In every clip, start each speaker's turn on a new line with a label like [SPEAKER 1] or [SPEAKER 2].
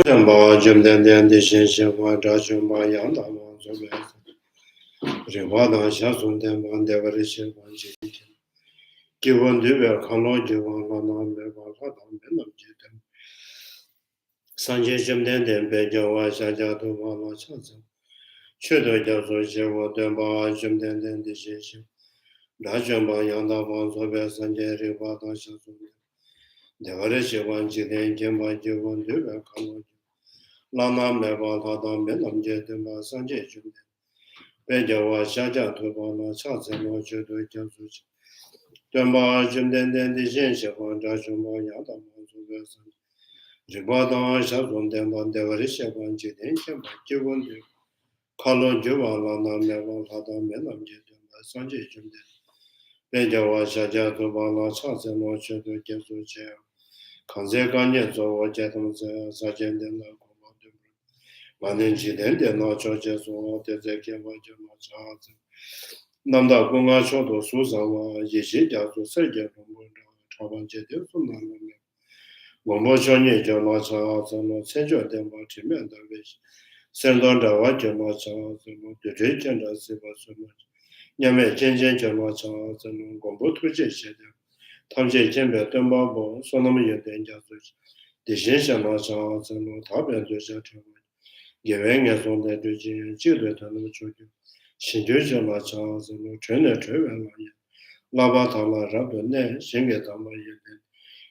[SPEAKER 1] Ba jum den den de shen shen wa da jum ba yang da ma zo be re wa da sha sun den ban de wa re shen ban ji ki won de be kan lo ji wa la na me ba la da me nam ji den san je jum den den be jo wa sha ja do wa la cha zhen che de ja zo je wo den ba jum den den de shen shen da jum ba yang da ba zo be san je re wa da sha sun de wa re shen ban ji den jen ba ji won de be kan lo Lama Meva Tata Menam Jedima Sanje Jumde. Bejawa Shaja Tubana Chazano Judo Jansuch. Dumba Jumden de Jenshavan Jashuma Yada Mansugasan. Ribada Shazun Demban Devarishavan Jidin Chamba Jivundu. Kalo Juva Lana Meva Tata Menam Jedima Sanje Jumde. Bejawa Shaja Tubana Chazano Judo Jansuch. Kanze Ganyan Zowa Jetam Sajendena. Manenji den de na cho je so de ze ke wa je ma cha zi nam da gong ga cho do su sa wa ye xi jia zu se je gong mo cha ban je de su na na me wo mo cho ni je ma cha zi no chen jo de ma chi men da ge sen don da wa je ma cha zi no de je chen da se ba su ma nya me chen chen je ma cha zi no gong bo tu je xie de tam je chen be den ba bo so na me ye den ja zu de xin shen ma cha zi no ta bian zhe xia chen Giving on the children and children. She does a much as a trainer travel. Labatala Rabane, sing it on my head.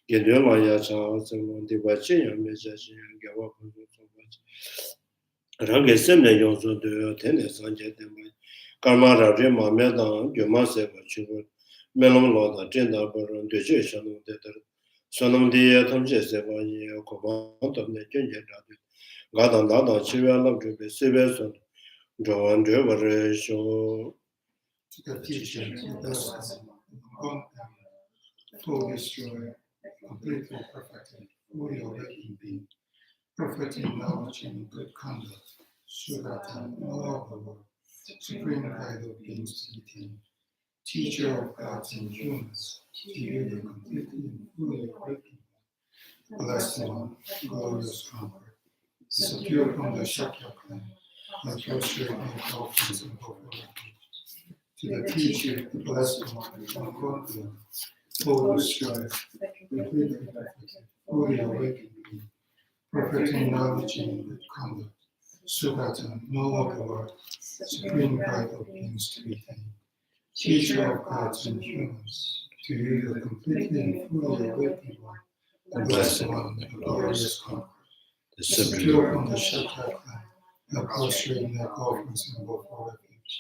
[SPEAKER 1] Get your Maya Charles and the watching and message and give up so much. Rangi Semme also do tennis and jet them. Karmara Rima Medan, you must have a children. Melon Lord, gender, but on the Jason of the Sonam de Tom Jeseva, you command of the ginger. Gadan Dada Chiva love to be serious and Joan Driver show
[SPEAKER 2] the teacher does full destroy, completely perfected, fully awakened being, perfect in knowledge and good conduct, so that no other world, supreme guide of beings to be tamed, teacher of gods and humans, to you the completely and fully awakened one, blessed one, glorious conqueror. Disappear from the Shakya clan, and prostrate in offerings and refuge. To the teacher, the blessed one, unconquered, full strife, completely perfect, fully awakened being, perfect in knowledge and good conduct, so that no other word, supreme guide of beings to be tamed, teacher of gods and humans, to you the completely and fully awakened one, the blessed one, the glorious conqueror. Disappear from the Shakya clan, and prostrate in their offerings and go for refuge.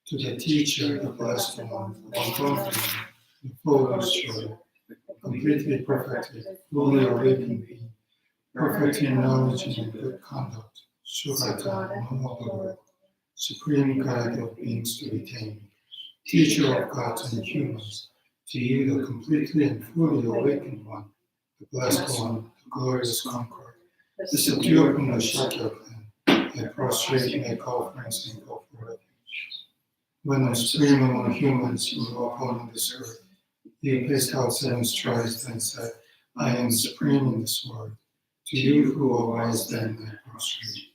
[SPEAKER 2] To the teacher, the blessed one, the unconquered, the full destroyer, completely perfected, fully awakened being, perfect in knowledge and good conduct, Śrāvakas, no other word, supreme guide of beings to be tamed, teacher of gods and humans, to you the completely and fully awakened one, the blessed one, the glorious conqueror. Disappear from the Shakya clan, and prostrate in their offerings and go for refuge. When the supreme among humans you were upon this earth, he placed out 7 strides and said, I am supreme in this world. To you who are wise then I prostrate.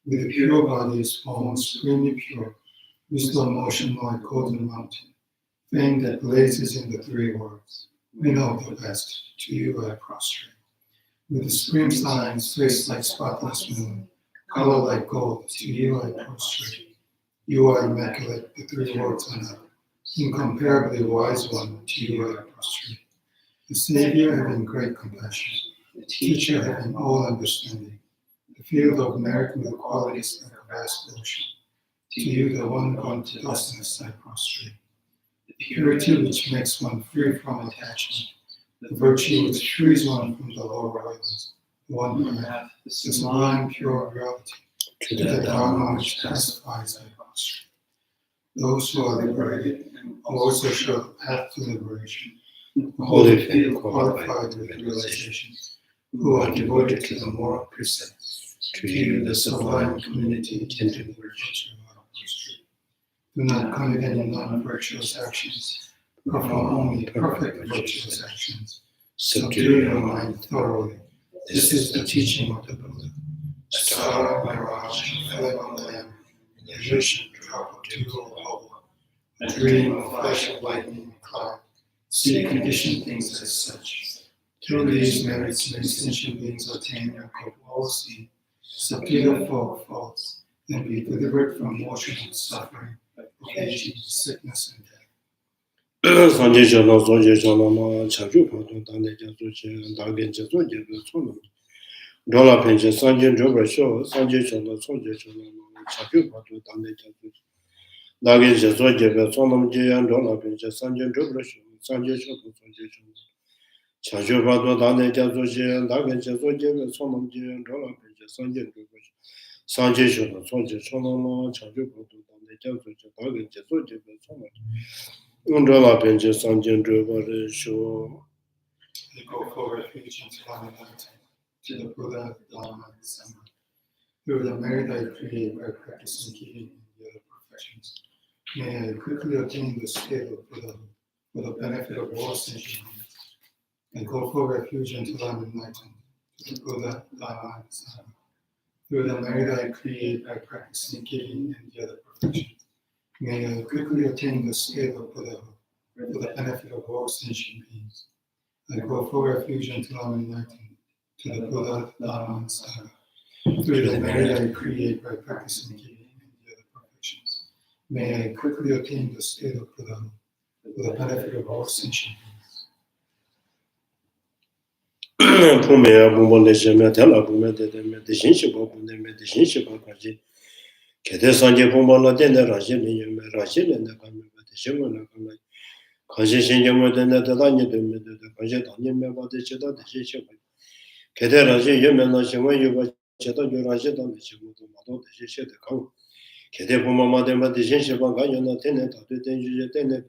[SPEAKER 2] With the pure bodies born supremely pure, wisdom motion like golden mountain, fame that blazes in the 3 worlds. We know the best, to you I prostrate. With the supreme signs, face like spotless moon, color like gold, to you I prostrate. You are immaculate, the 3 worlds another, incomparably wise one, to you I prostrate. The Savior having great compassion, the teacher having all understanding, the field of merit with qualities like a vast ocean. To you, the one gone to dustness, I prostrate. The purity which makes one free from attachment, the virtue which frees one from the lower levels, the one path, the sublime pure reality, to the Dharma which pacifies, I prostrate. Those who are liberated also show the path to liberation, the holy field qualified with realization, who are devoted to the moral precepts, to you the sublime community tinted with virtue, I prostrate. Do not commit any non-virtuous actions, perform only perfect virtuous actions. Subdue your mind thoroughly, This is the teaching of the Buddha. A star, mirage, flame on lamp, an illusion, drop of dew or hope, a dream, a flash of lightning, cloud. See conditioned things as such. Through these merits may sentient beings attain and cope all seen, subdue the four faults, and be delivered from motion and suffering, of aging, sickness, and death.
[SPEAKER 1] Sanje Chono, Sonje Chono, Ma Chaju Pato, Dane Jasu, Dagen Jasu, Jasu, Chono. Dola Penche, Sanje Jobra Show, Sanje Chono, Sonje Chono, Ma Chaju Pato, Dane Jasu. Dagen Jasu, Jasu, Chono, Jayan, Dola Penche, Sanje Jobra Show, Sanje Chono, Sonje Chono. Chaju Pato, Dane Jasu, Jayan, Dagen Jasu, Jasu, Chono, Jayan, Dola Penche, Sanje Jobra Show. Sanje Chono, Sonje Chono, Ma Chaju Pato, Dane Jasu, Dagen Jasu, Jasu, Chono. Nondual Penche, Sanje Jobra Show.
[SPEAKER 2] They go for refuge into Illuminating, to the Buddha, Lama, and Sangha. Through the merit I create by practicing giving and the other perfections, may I quickly attain the state of Buddhahood for the benefit of all sentient beings, and go for refuge until I'm enlightened, to the Buddha, Lama, and Sangha. Through the merit I create by practicing giving and the other perfections, may I quickly attain the state of Buddhahood for the benefit of all sentient beings, and go for refuge until I'm enlightened, to the Buddha, Lama, and Sangha. Through the merit I create by practicing giving and the other perfections, may I quickly attain the state of Buddhahood for the benefit of all sentient beings.
[SPEAKER 1] Pumea Bumbole Shemia Tela Bume de Shinshiba Bunde de Shinshiba Kaji. Kete Sanje Pumala Dene Rajin in Rajin and the Kama, the Shimona Kama. Kaji Shinjama Dene the Danya de the Kaja Danya about the Cheta, the Shinshiba. Kete Rajin Yemena Shima Yuba Cheta, Jurajeta, the Shimuto, the Shisha the Kang. Kete Pumama Dema the Shinshiba Gayana Tenet, the Tenju Tenet.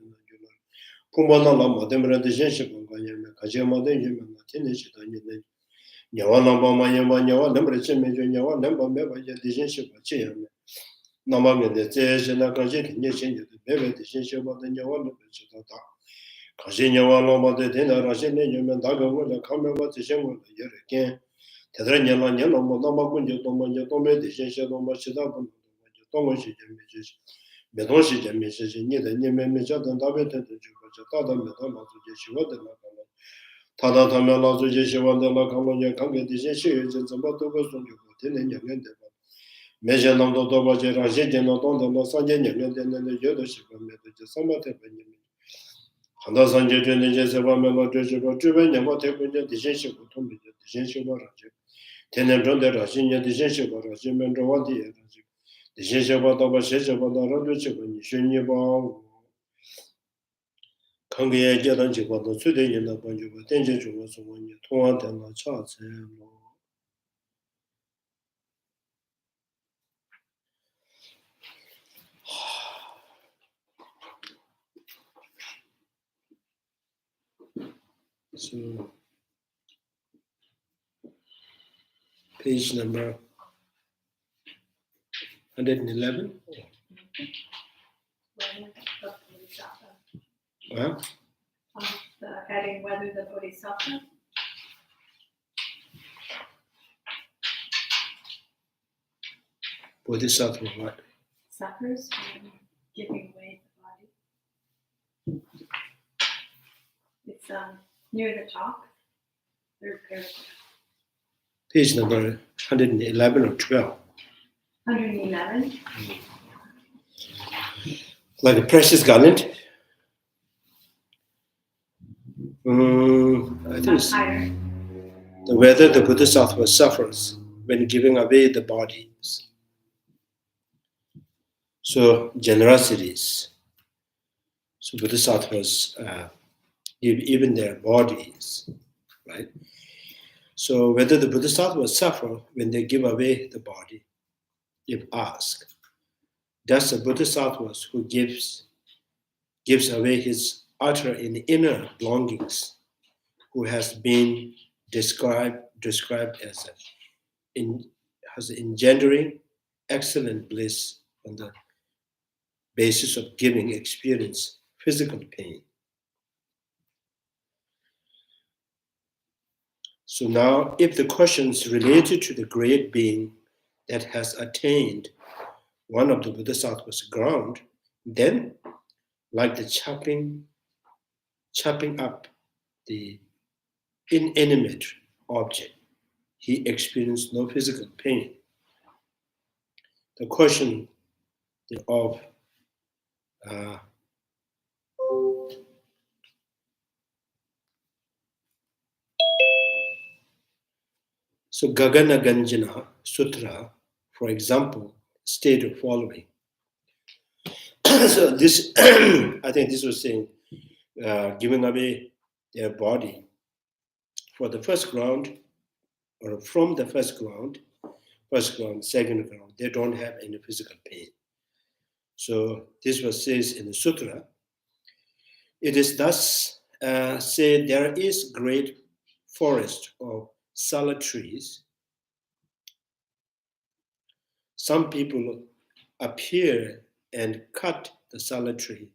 [SPEAKER 1] Pumbana Lama Demra the Shinshiba Gayana, Kajama de Yemena Tenet. Nyawa namba mayamba nyawa nambra chemejo nyawa namba meba ya dishinship cheyame. Namba mende tse na kaje kinye chenye de bebe dishinship de nyawa namba cheta. Kaje nyawa namba de tena rashe ne nyame daga wala kame ba tishen wala yere ken. Tedra nyala nyala mo namba kunje tomba ya tombe dishinship namba cheta bunda tomba shi jeme jish. Medon shi jeme jish ni de nyeme me chata dabe tete juba chata da medon la tu jishi wada na kama. Tada Tamela Jeshivanda Kamaja Kanga Dishes and Zambato Sun Yutin and Measure number Dobaja Rajan on the Masajan and the Yodoship and the Samate Benjamin. Handa Sanja Jesava Melo Joshua Juven and what happened at the Jenship to me, the Jenship Raja. Tenem John the Rajinia, the Jenship Rajim and Rawadi, the Jenship Sheshava, the Raduchip and Shuniba. Kangiya jadan jiba da tsude yinda banjuba tenje chunga sumanya tuwa tena cha tse lo. So, page number 111. Huh?
[SPEAKER 3] The heading whether the Bodhisattva.
[SPEAKER 1] Bodhisattva what?
[SPEAKER 3] Suffers from giving away the body. It's near the top, third paragraph.
[SPEAKER 1] Page number 111 or 12.
[SPEAKER 3] 111.
[SPEAKER 1] Like a precious garland. I think it's
[SPEAKER 3] higher.
[SPEAKER 1] Whether the Bodhisattva suffers when giving away the bodies. So generosities. So Bodhisattvas give even their bodies, right? So whether the Bodhisattvas suffer when they give away the body, if asked, does the Bodhisattvas who gives away his outer and inner belongings, who has been described as engendering excellent bliss on the basis of giving experience physical pain. So now, if the questions related to the great being that has attained one of the bodhisattvas ground, then, like the chopping up the inanimate object, he experienced no physical pain. The question of so Gagana Ganjana Sutra, for example, stated the following. So this, I think this was saying, giving away their body for the first ground, or from the first ground, second ground, they don't have any physical pain. So this was says in the sutra. It is thus said there is great forest of salad trees. Some people appear and cut the salad tree.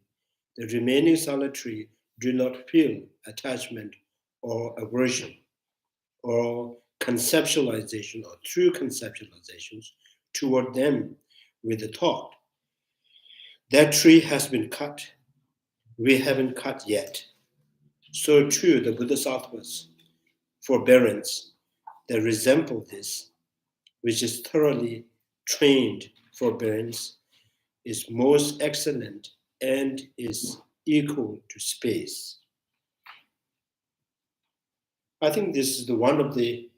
[SPEAKER 1] The remaining salad tree do not feel attachment or aversion or conceptualization or true conceptualizations toward them with the thought. That tree has been cut. We haven't cut yet. So too, the bodhisattvas' forbearance that resemble this, which is thoroughly trained forbearance, is most excellent and is equal to space. I think this is one of the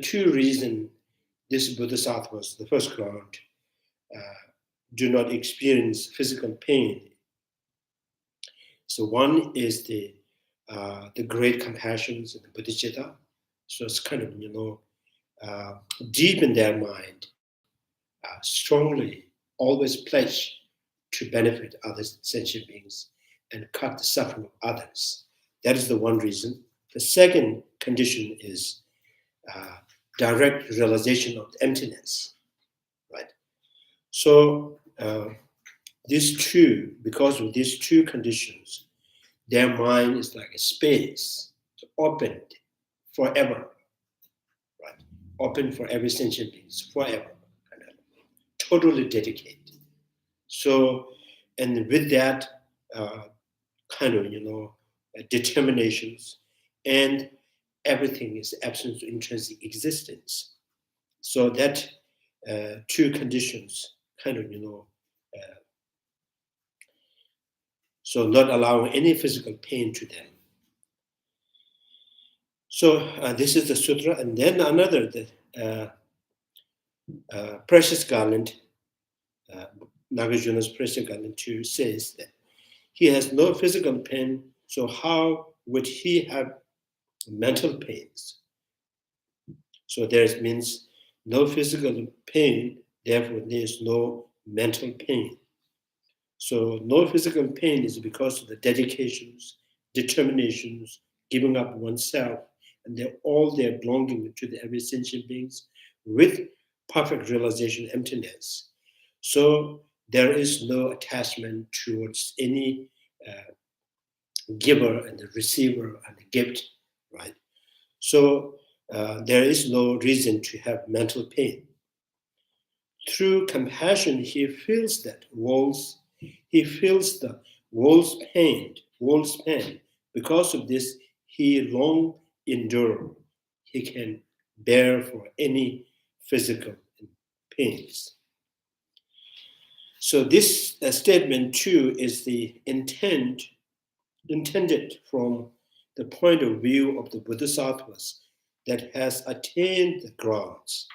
[SPEAKER 1] two reasons these bodhisattvas, the first ground, do not experience physical pain. So one is the great compassions of the bodhicitta. So it's kind of, deep in their mind, strongly always pledge to benefit other sentient beings and cut the suffering of others. That is the one reason. The second condition is direct realization of emptiness, right? So these two, because of these two conditions, their mind is like a space, open forever, right? Open for every sentient beings forever, kind of, totally dedicated. So, and with that kind of, determinations, and everything is absence of intrinsic existence. So that two conditions kind of, so not allowing any physical pain to them. So this is the sutra, and then another, the precious garland, Nagarjuna's precious garland too says that he has no physical pain, so how would he have mental pains? So there means no physical pain, therefore there is no mental pain. So no physical pain is because of the dedications, determinations, giving up oneself, and they're belonging to the every sentient beings with perfect realization emptiness. So there is no attachment towards any giver and the receiver and the gift, right? So there is no reason to have mental pain. Through compassion, he feels that he feels the world's pain. Because of this, he long endure. He can bear for any physical pains. So this statement too is the intended from the point of view of the bodhisattvas that has attained the grounds.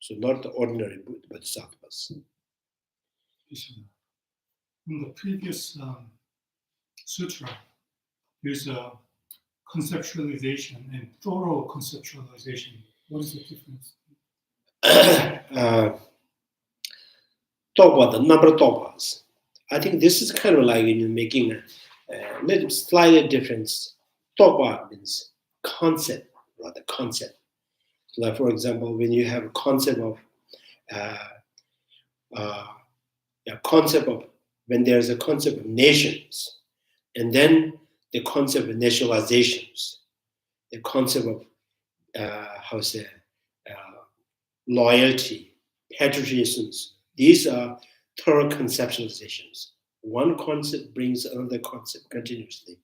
[SPEAKER 1] So not the ordinary bodhisattvas.
[SPEAKER 2] In the previous sutra, there's a conceptualization and thorough conceptualization. What is the difference?
[SPEAKER 1] Talk about the number of topas. I think this is kind of like making a little slight difference. Topa means concept, rather concept. Like for example, when you have a concept of when there's a concept of nations, and then the concept of nationalizations, the concept of loyalty, patriotisms. These are thorough conceptualizations. One concept brings another concept continuously.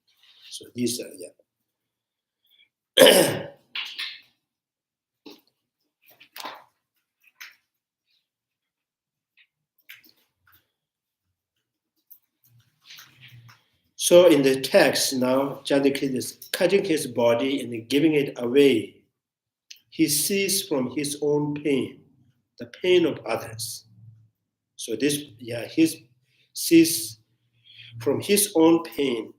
[SPEAKER 1] So these are, So in the text now, Chandrakirti is cutting his body and giving it away. He sees from his own pain, the pain of others. So he sees from his own pain,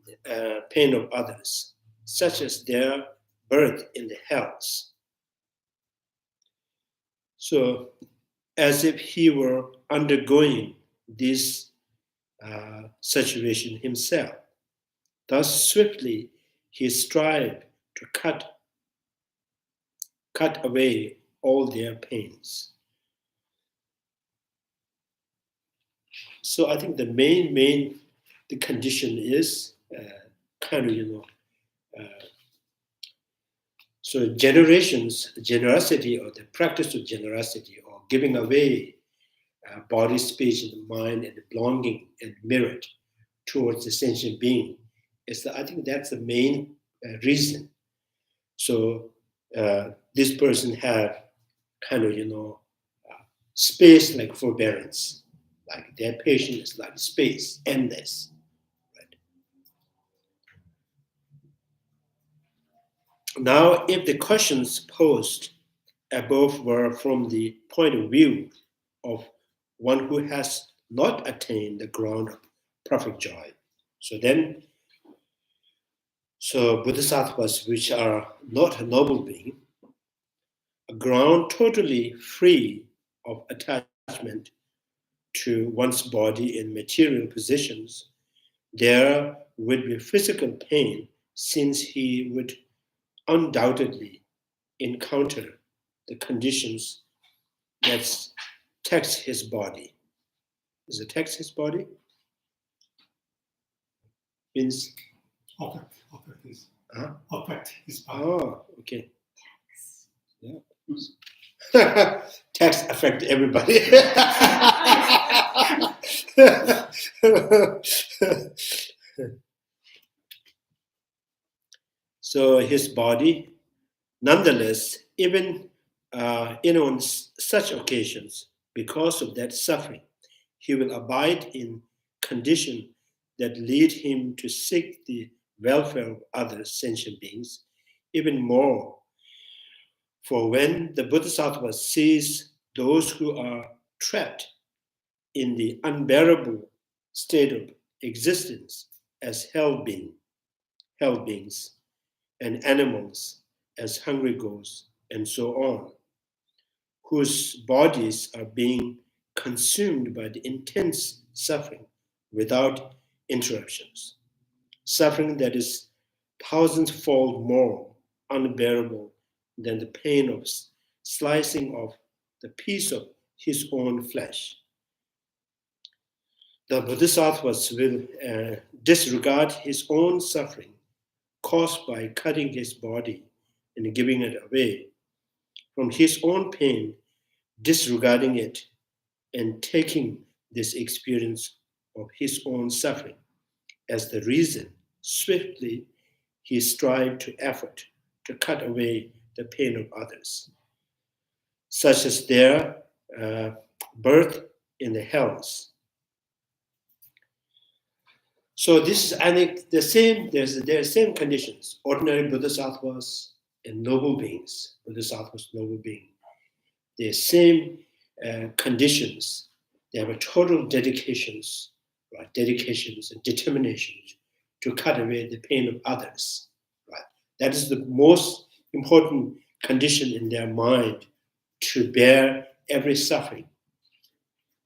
[SPEAKER 1] pain of others, such as their birth in the hells. So as if he were undergoing this situation himself. Thus swiftly he strived to cut away all their pains. So I think the main the condition is so generosity or the practice of generosity or giving away body, speech, and mind and belonging and merit towards the sentient being. I think that's the main reason. So this person have space like forbearance, like their patience is like space, endless. Right? Now, if the questions posed above were from the point of view of one who has not attained the ground of perfect joy, so bodhisattvas, which are not a noble being, a ground totally free of attachment to one's body in material positions, there would be physical pain since he would undoubtedly encounter the conditions that tax his body. Is it tax his body? Means
[SPEAKER 2] affect his body.
[SPEAKER 1] Oh, okay. Yeah. Tax affect everybody. So his body, nonetheless, even on such occasions, because of that suffering, he will abide in condition that lead him to seek the welfare of other sentient beings, even more. For when the Bodhisattva sees those who are trapped in the unbearable state of existence as hell beings, and animals as hungry ghosts, and so on, whose bodies are being consumed by the intense suffering without interruptions, suffering that is thousandfold more unbearable than the pain of slicing off the piece of his own flesh. The Bodhisattvas will disregard his own suffering caused by cutting his body and giving it away from his own pain, disregarding it and taking this experience of his own suffering as the reason. Swiftly he strived to effort to cut away the pain of others, such as their birth in the hells. So this is the same. There are same conditions. Ordinary bodhisattvas and noble beings, bodhisattvas, noble being. The same conditions. They have a total dedications and determinations to cut away the pain of others. Right. That is the most important condition in their mind, to bear every suffering.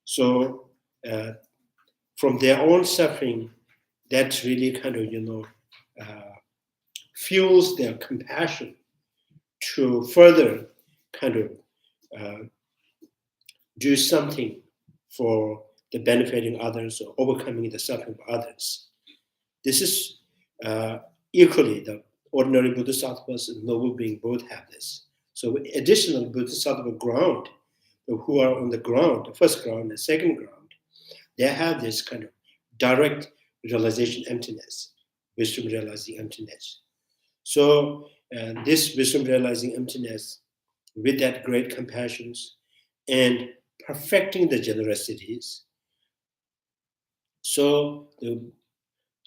[SPEAKER 1] So from their own suffering, that really fuels their compassion to further do something for the benefiting others or overcoming the suffering of others. This is equally the ordinary bodhisattvas and noble being both have this. So additional bodhisattva ground, who are on the ground, the first ground, the second ground, they have this kind of direct realization emptiness, wisdom realizing emptiness. So this wisdom realizing emptiness, with that great compassions and perfecting the generosities. So the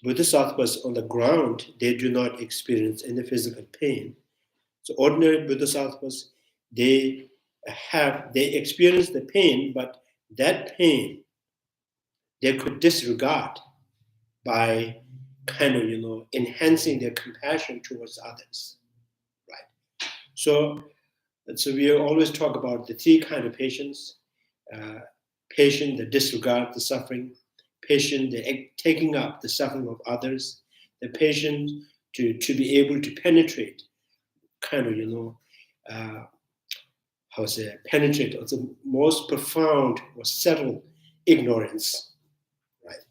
[SPEAKER 1] bodhisattvas on the ground, they do not experience any physical pain. So ordinary bodhisattvas, they experience the pain, but that pain they could disregard by kind of, enhancing their compassion towards others, right? So we always talk about the three kind of patients: patient that disregard the suffering, patient that taking up the suffering of others, the patient to be able to penetrate, penetrate the most profound or subtle ignorance, right?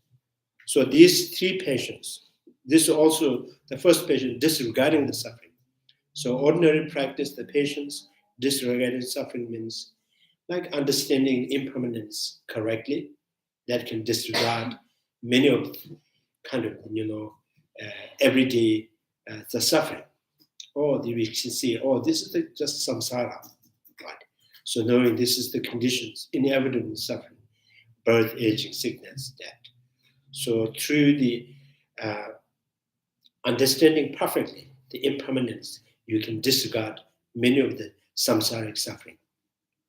[SPEAKER 1] So these three patients, this is also the first patient disregarding the suffering. So ordinary practice, the patience disregarding suffering means like understanding impermanence correctly, that can disregard many of everyday the suffering. We can see, this is just samsara, right? So knowing this is the conditions, inevitable suffering, birth, aging, sickness, death. So through the understanding perfectly the impermanence, you can disregard many of the samsaric suffering,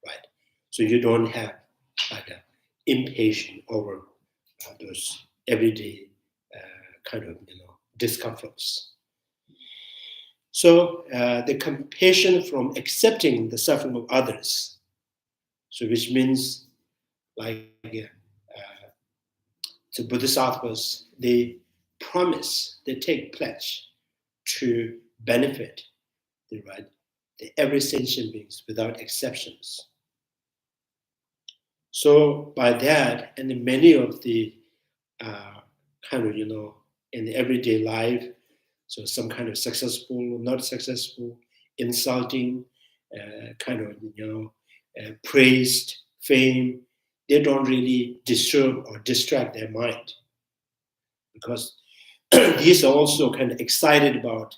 [SPEAKER 1] right? So you don't have like an impatient over those everyday discomforts. So the compassion from accepting the suffering of others, so which means like the bodhisattvas, they promise, they take pledge to benefit the every sentient beings without exceptions. So by that, and in many of the in the everyday life, so some kind of successful, not successful, insulting, praised, fame, they don't really disturb or distract their mind, because these are also kind of excited about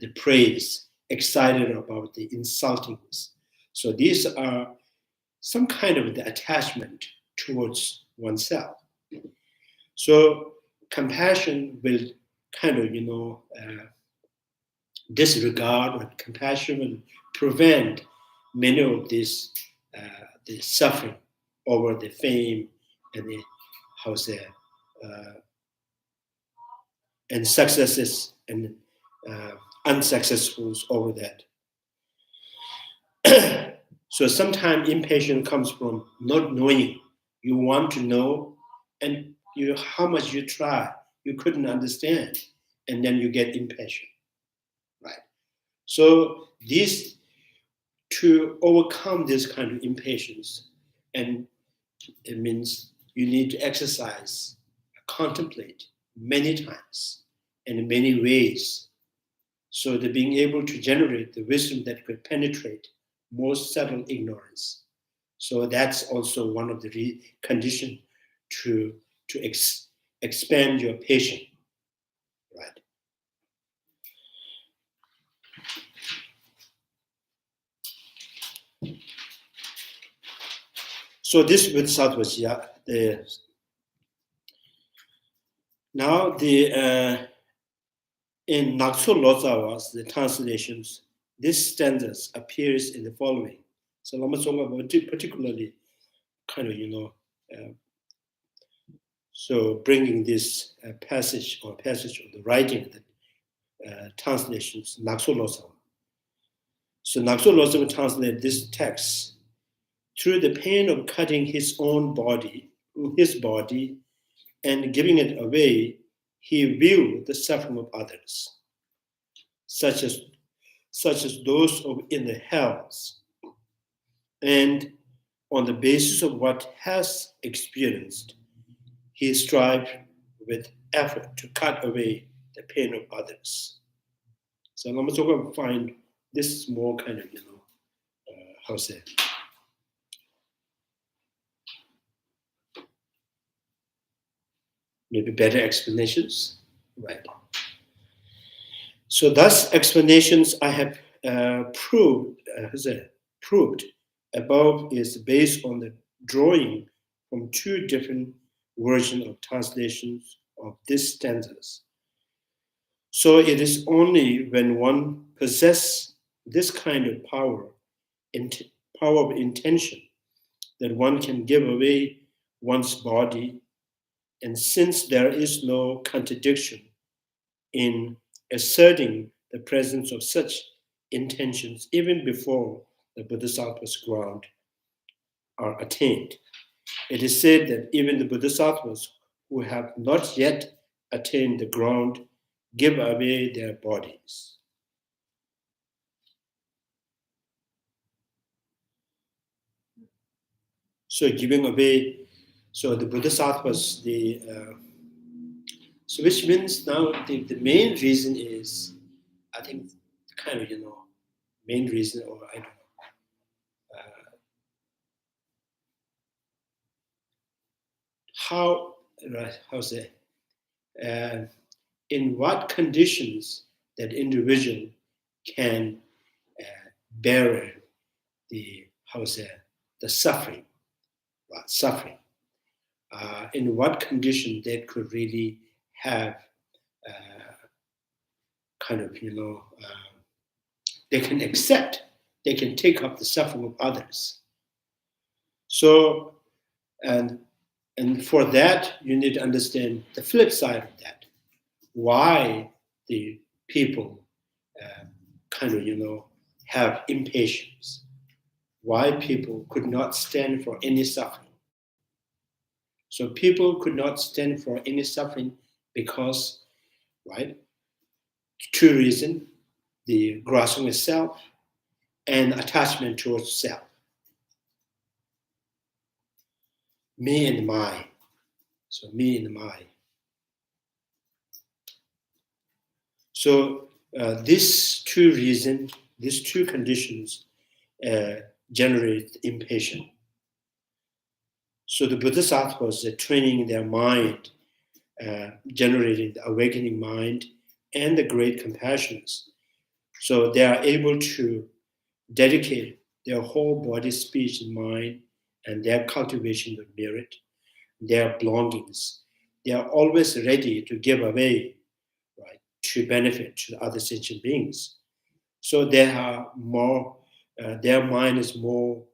[SPEAKER 1] the praise, excited about the insultings. So these are some kind of the attachment towards oneself. So compassion will disregard, or compassion will prevent many of this the suffering over the fame and the and successes and unsuccessfuls over that. So sometimes impatience comes from not knowing. You want to know, and how much you try, you couldn't understand, and then you get impatient, right? So to overcome this kind of impatience, and it means you need to exercise, contemplate many times and in many ways, so that being able to generate the wisdom that could penetrate most subtle ignorance. So that's also one of the conditions to expand your patience, right? So this bodhisattvas, now in Nakso Lozawas, the translations, this stanza appears in the following. So Lama Tsongkapha particularly so bringing this passage of the writing, the translations, Nakso Lozawa. So Nakso Lozawa translated this text: through the pain of cutting his body, and giving it away, he viewed the suffering of others, such as those in the hells. And on the basis of what has experienced, he strived with effort to cut away the pain of others. So Lama Tsongkapha find this more how's it? Maybe better explanations, right? So thus explanations I have proved above is based on the drawing from two different versions of translations of these stanzas. So it is only when one possesses this kind of power of intention that one can give away one's body. And since there is no contradiction in asserting the presence of such intentions even before the bodhisattva's ground are attained, it is said that even the bodhisattvas who have not yet attained the ground give away their bodies. So giving away, so the bodhisattvas, so which means now the main reason is, I think, kind of, main reason, or I don't know, how's it, in what conditions that individual can bear the suffering, right? Suffering. In what condition they could really have they can accept, they can take up the suffering of others. So, and for that, you need to understand the flip side of that. Why the people have impatience. Why people could not stand for any suffering. So people could not stand for any suffering because, right, two reasons: the grasping of self and attachment towards self. Me and my. So me and my. So these two reasons, these two conditions generate impatience. So the bodhisattvas are training their mind, generating the awakening mind and the great compassions. So they are able to dedicate their whole body, speech, and mind, and their cultivation of merit, their belongings. They are always ready to give away, right, to benefit to other sentient beings. So they are more, their mind is more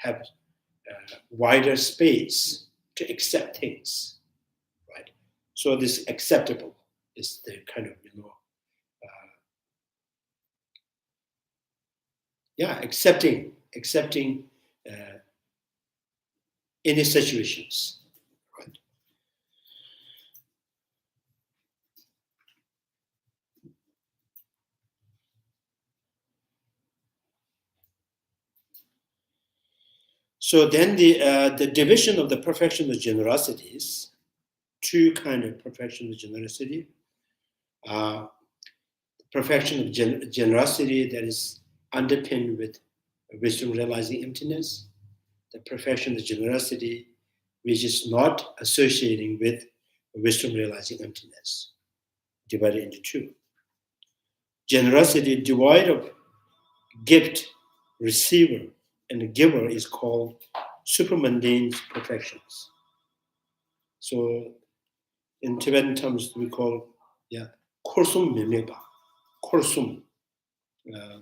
[SPEAKER 1] have wider space to accept things, right? So this acceptable is the accepting any situations, right? So then the division of the perfection of generosities, two kind of perfection of generosity. Perfection of generosity that is underpinned with wisdom realizing emptiness. The perfection of generosity which is not associating with wisdom realizing emptiness, divided into two. Generosity devoid of gift, receiver, and giver is called supramundane perfections. So in Tibetan terms, we call korsum mimikpa, korsum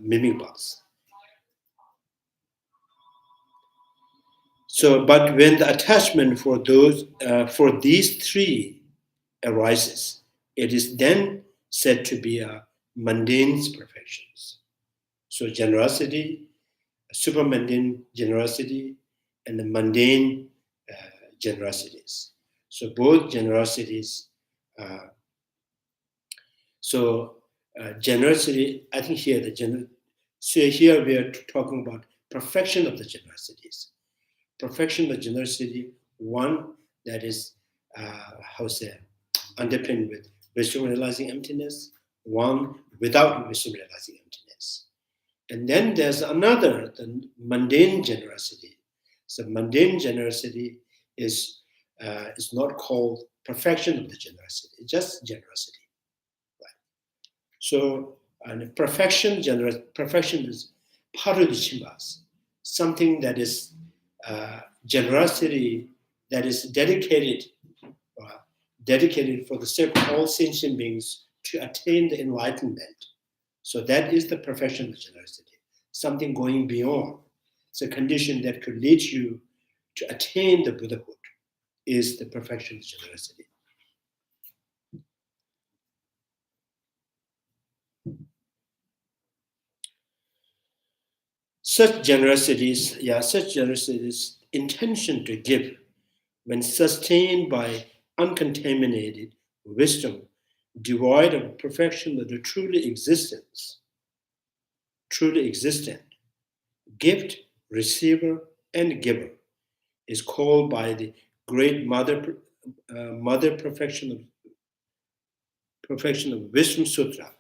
[SPEAKER 1] mimikpas. So, but when the attachment for these three arises, it is then said to be a mundane perfections. So generosity, supramundane generosity, and the mundane generosities. So both generosities. Generosity, I think here so here we are talking about perfection of the generosities. Perfection of generosity, one that is underpinned with wisdom realizing emptiness, one without wisdom realizing emptiness. And then there's another, the mundane generosity. So mundane generosity is not called perfection of the generosity, it's just generosity. Right? So and perfection is part of the chimbas, something that is generosity that is dedicated for the sake of all sentient beings to attain the enlightenment. So that is the perfection of generosity, something going beyond. It's a condition that could lead you to attain the Buddhahood, is the perfection of generosity. Such generosity is intention to give when sustained by uncontaminated wisdom, devoid of perfection of the truly existent. Gift, receiver, and giver is called by the great mother perfection of Wisdom Sutra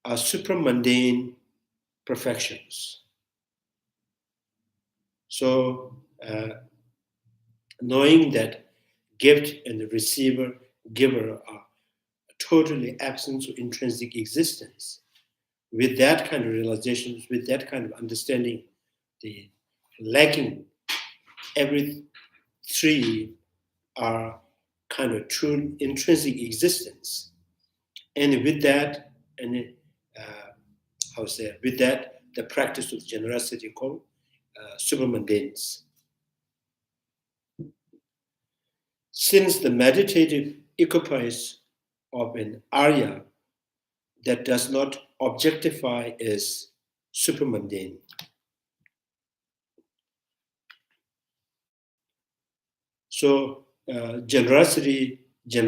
[SPEAKER 1] are supramundane perfections. So, knowing that gift and the receiver, giver are totally absent of intrinsic existence, with that kind of realization, with that kind of understanding, the lacking, every three are kind of true intrinsic existence. And with that, the practice of generosity called supermundanes. Since the meditative equipoise of an Arya that does not objectify is supermundane. So generosity, the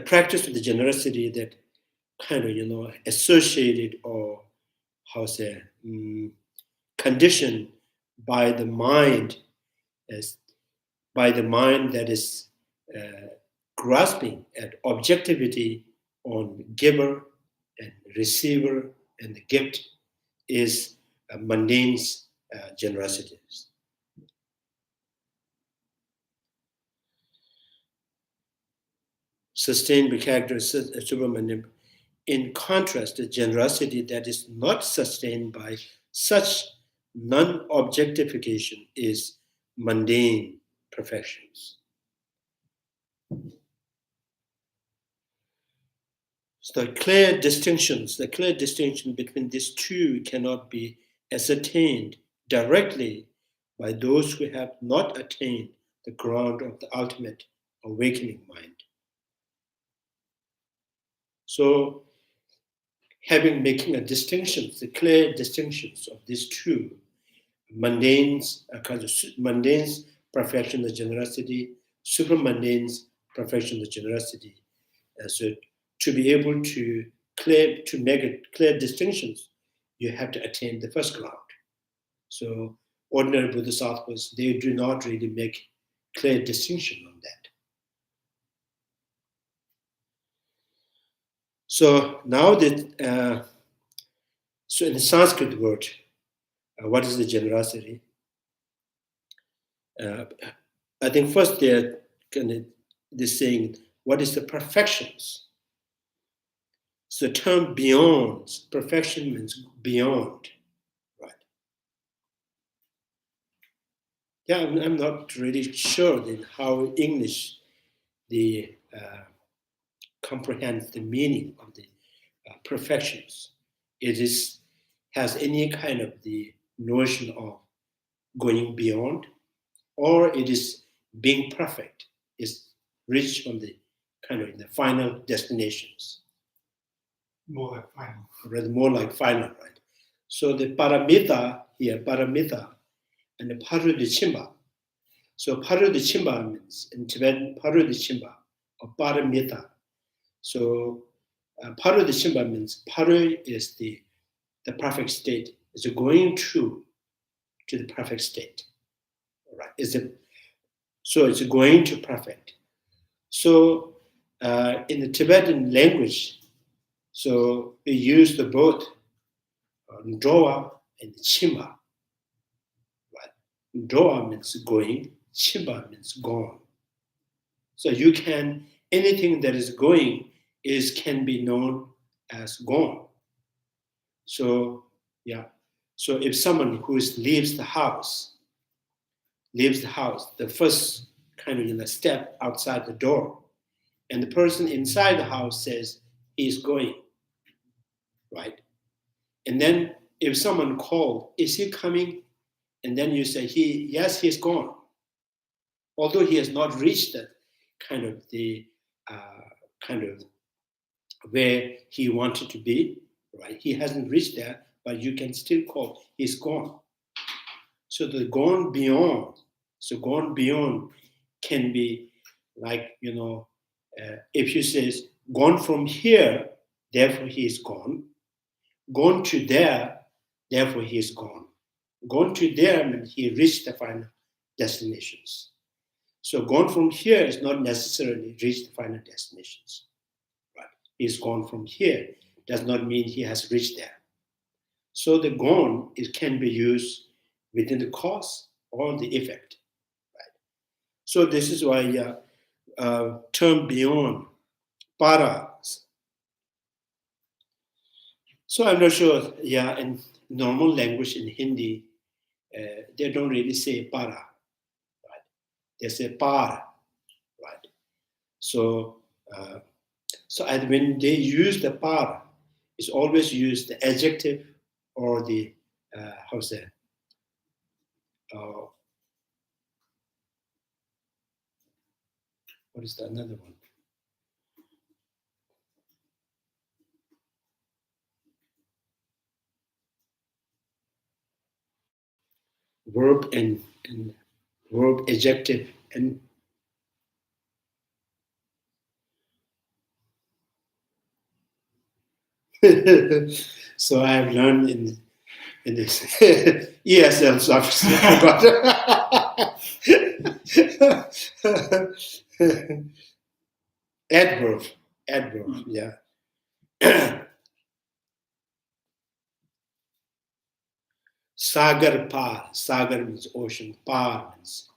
[SPEAKER 1] practice of the generosity that kind of, associated or conditioned by the mind, that is grasping at objectivity on giver and receiver and the gift is mundane generosity. Sustained by character supermundane. In contrast, the generosity that is not sustained by such non-objectification is mundane perfections. So the clear distinction between these two cannot be ascertained directly by those who have not attained the ground of the ultimate awakening mind. So, making a distinction, the clear distinctions of these two, mundanes perfection of generosity, supermundanes perfection of generosity. So to be able to make clear distinctions, you have to attain the first ground. So ordinary bodhisattvas, they do not really make clear distinction on that. So now that, so in the Sanskrit word, what is the generosity? I think first they're saying, what is the perfections? So the term beyond, perfection means beyond, right? Yeah, I'm not really sure how English comprehends the meaning of the perfections. It has any kind of the notion of going beyond, or it is being perfect, is reached on the kind of in the final destinations.
[SPEAKER 2] More like final.
[SPEAKER 1] Rather more like final, right? So the paramita here, and the parudichimba. So parudichimba means in Tibetan parudichimba or paramita. So parudichimba means paru is the perfect state. It's going to the perfect state, right? So it's going to perfect. So in the Tibetan language, So we use the both ndoa and chimba. Right? Ndoa means going, chimba means gone. So you can, anything that is going can be known as gone. So yeah. So if someone who leaves the house, the first kind of step outside the door, and the person inside the house says he's going, right? And then if someone called, is he coming? And then you say yes, he's gone. Although he has not reached that kind of where he wanted to be, right? He hasn't reached there, but you can still call, he's gone. So the gone beyond. So gone beyond can be like, if you say, gone from here, therefore he is gone. Gone to there, therefore he is gone. Gone to there means he reached the final destinations. So gone from here is not necessarily reached the final destinations. Right? He's gone from here does not mean he has reached there. So the gone can be used within the cause or the effect. Right? So this is why term beyond, para. So I'm not sure, in normal language in Hindi, they don't really say para, right? They say par, right? So, when they use the par, it's always used the adjective or the, what is the another one? Verb and verb, adjective, and so I have learned in this ESL, so I forgot. Adverb, yeah. Sagar par. Sagar means ocean. Par means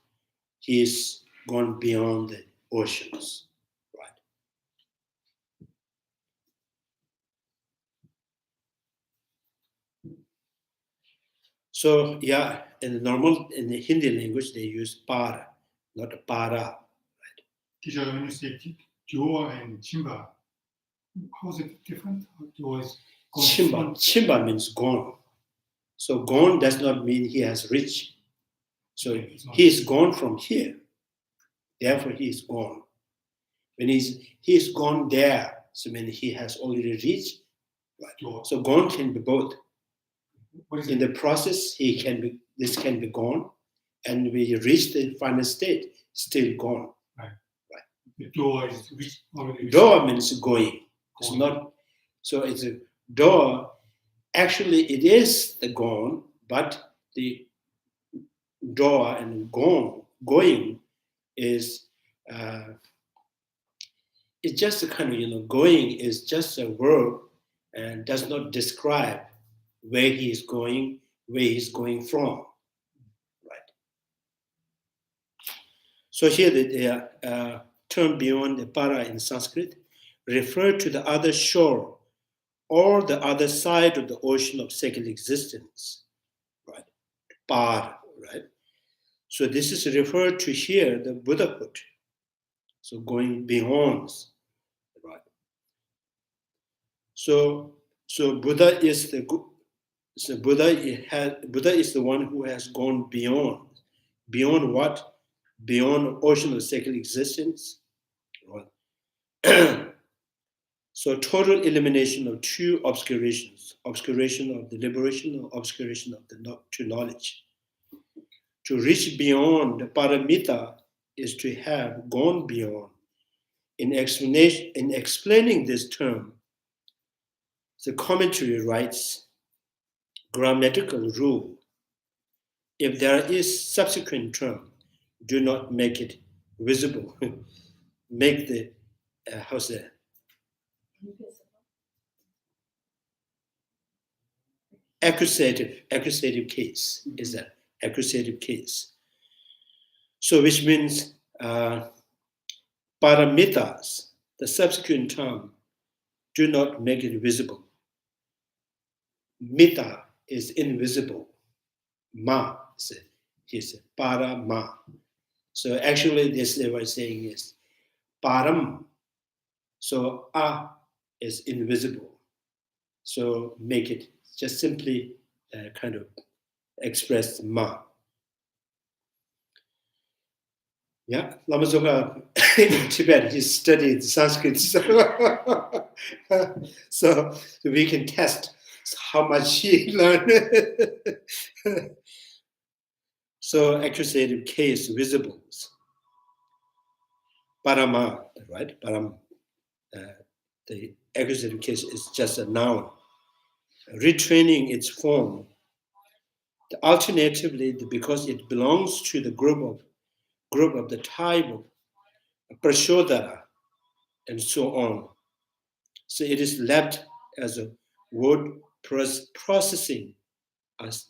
[SPEAKER 1] he's gone beyond the oceans. Right. So in the Hindi language they use par, not para. Right.
[SPEAKER 2] Teacher, when you say Joa and Chimba, how is it different? Joa is
[SPEAKER 1] Chimba means gone. So gone does not mean he has reached. So he is gone from here. Therefore, he is gone. When he's gone there, so when he has already reached. Right? So gone can be both. In the process, this can be gone, and when you reach the final state, still gone.
[SPEAKER 2] Right. The door is already.
[SPEAKER 1] Door means going. It's not. So it's a door. Actually, it is the gone, but the door and going is it's just a kind of going is just a verb and does not describe where he is going, where he's going from. Right. So here the term beyond, the para in Sanskrit, refer to the other shore or the other side of the ocean of second existence. Right. Par, right? So this is referred to here, the Buddhahood. So going beyond, right? So Buddha is Buddha is the one who has gone beyond. Beyond what? Beyond ocean of second existence. Right? So total elimination of two obscurations: obscuration of the liberation or obscuration of the to knowledge. To reach beyond the paramita is to have gone beyond. In explaining this term, the commentary writes, grammatical rule: if there is subsequent term, do not make it visible. Make the accusative case is an accusative case. So which means paramitas, the subsequent term, do not make it visible. Mita is invisible. Ma is parama. So actually this they were saying is param. So a is invisible. So make it just simply kind of express ma. Yeah, Lama Tsongkapha in Tibet, he studied Sanskrit. So we can test how much he learned. So accusative case, visibles. Parama, right? Param. The accusative case is just a noun. Retraining its form. Alternatively, because it belongs to the group of the type of prashodhara and so on. So it is left as a word processing as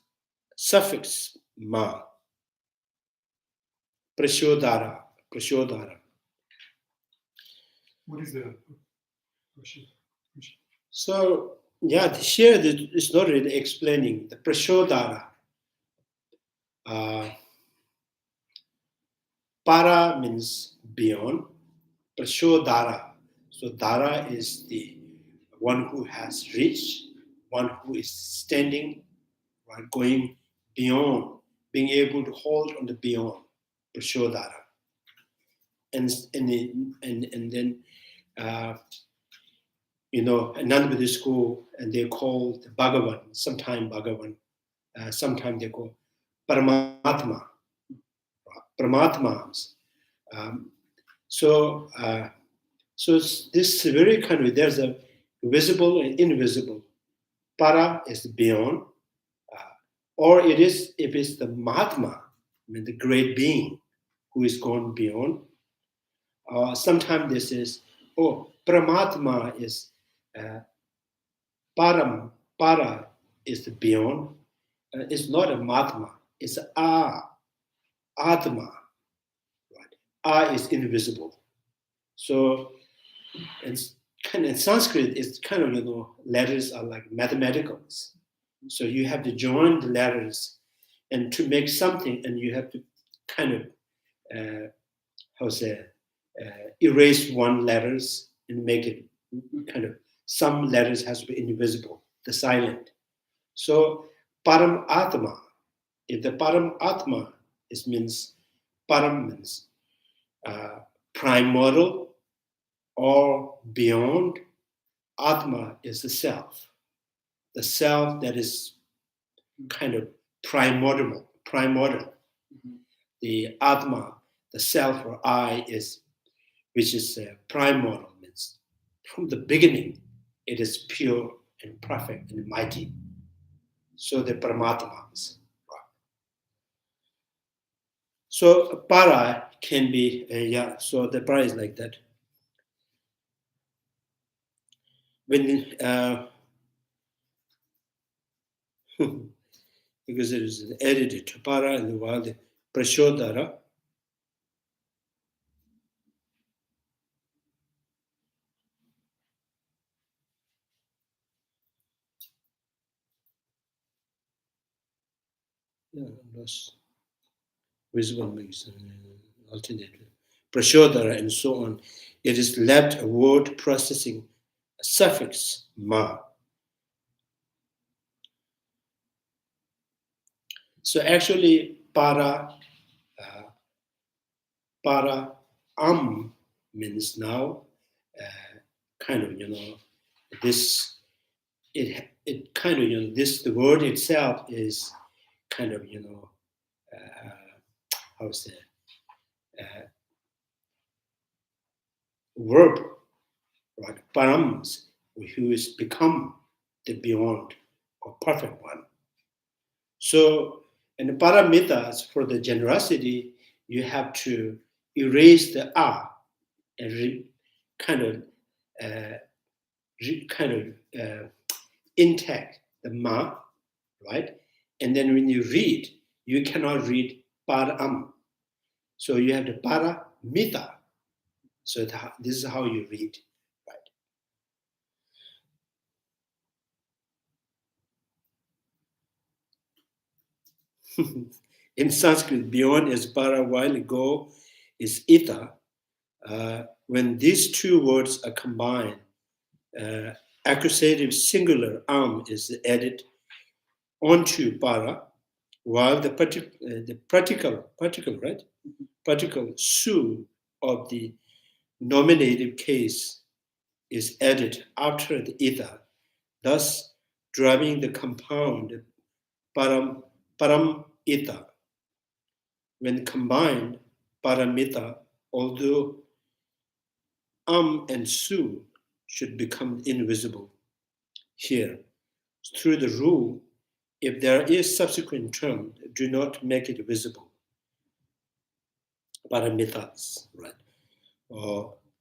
[SPEAKER 1] suffix ma. Prashodhara.
[SPEAKER 2] What is the
[SPEAKER 1] So yeah, here it's not really explaining the prashodhara. Para means beyond. Prashodhara. So Dara is the one who has reached, one who is standing, right, going beyond, being able to hold on the beyond. Prashodhara. And then another Buddhist school, and they call the Bhagavan, sometimes Bhagavan, sometimes they call Paramatma. Paramatmas. So this very kind of, there's a visible and invisible. Para is beyond, or it is, if it's the Mahatma, I mean the great being who is gone beyond. Sometimes this is, Paramatma is Param, Para is the beyond. It's not a Mahatma, it's a Atma. Right? Is invisible. So it's kind of, in Sanskrit, it's kind of, letters are like mathematicals. So you have to join the letters and to make something, and you have to kind of, erase one letters and make it kind of, some letters has to be invisible, the silent. So Param Atma, if the Param Atma means, Param means primordial or beyond. Atma is the self that is kind of primordial. Mm-hmm. The Atma, the self or I which is primordial, means from the beginning it is pure and perfect and mighty. So the Paramatmas. So para can be, so the para is like that. When, because it is edited to para in the world, the prashodhara. Lost visible makes alternative. Prashodhara and so on. It is left a word processing a suffix ma. So actually para means now kind of, this, it kind of, this, the word itself is kind of, verb, right? Params, who is become the beyond or perfect one. So, in the paramitas, for the generosity, you have to erase the a and intact the ma, right? And then when you read, you cannot read param. So you have the paramita. So this is how you read, right? In Sanskrit, beyond is para, while go is ita. When these two words are combined, accusative singular is added onto para, while the particle su of the nominative case is added after the ita, thus driving the compound param ita. When combined, paramita, although and su should become invisible here. Through the rule, if there is subsequent term, do not make it visible. Paramitas, right?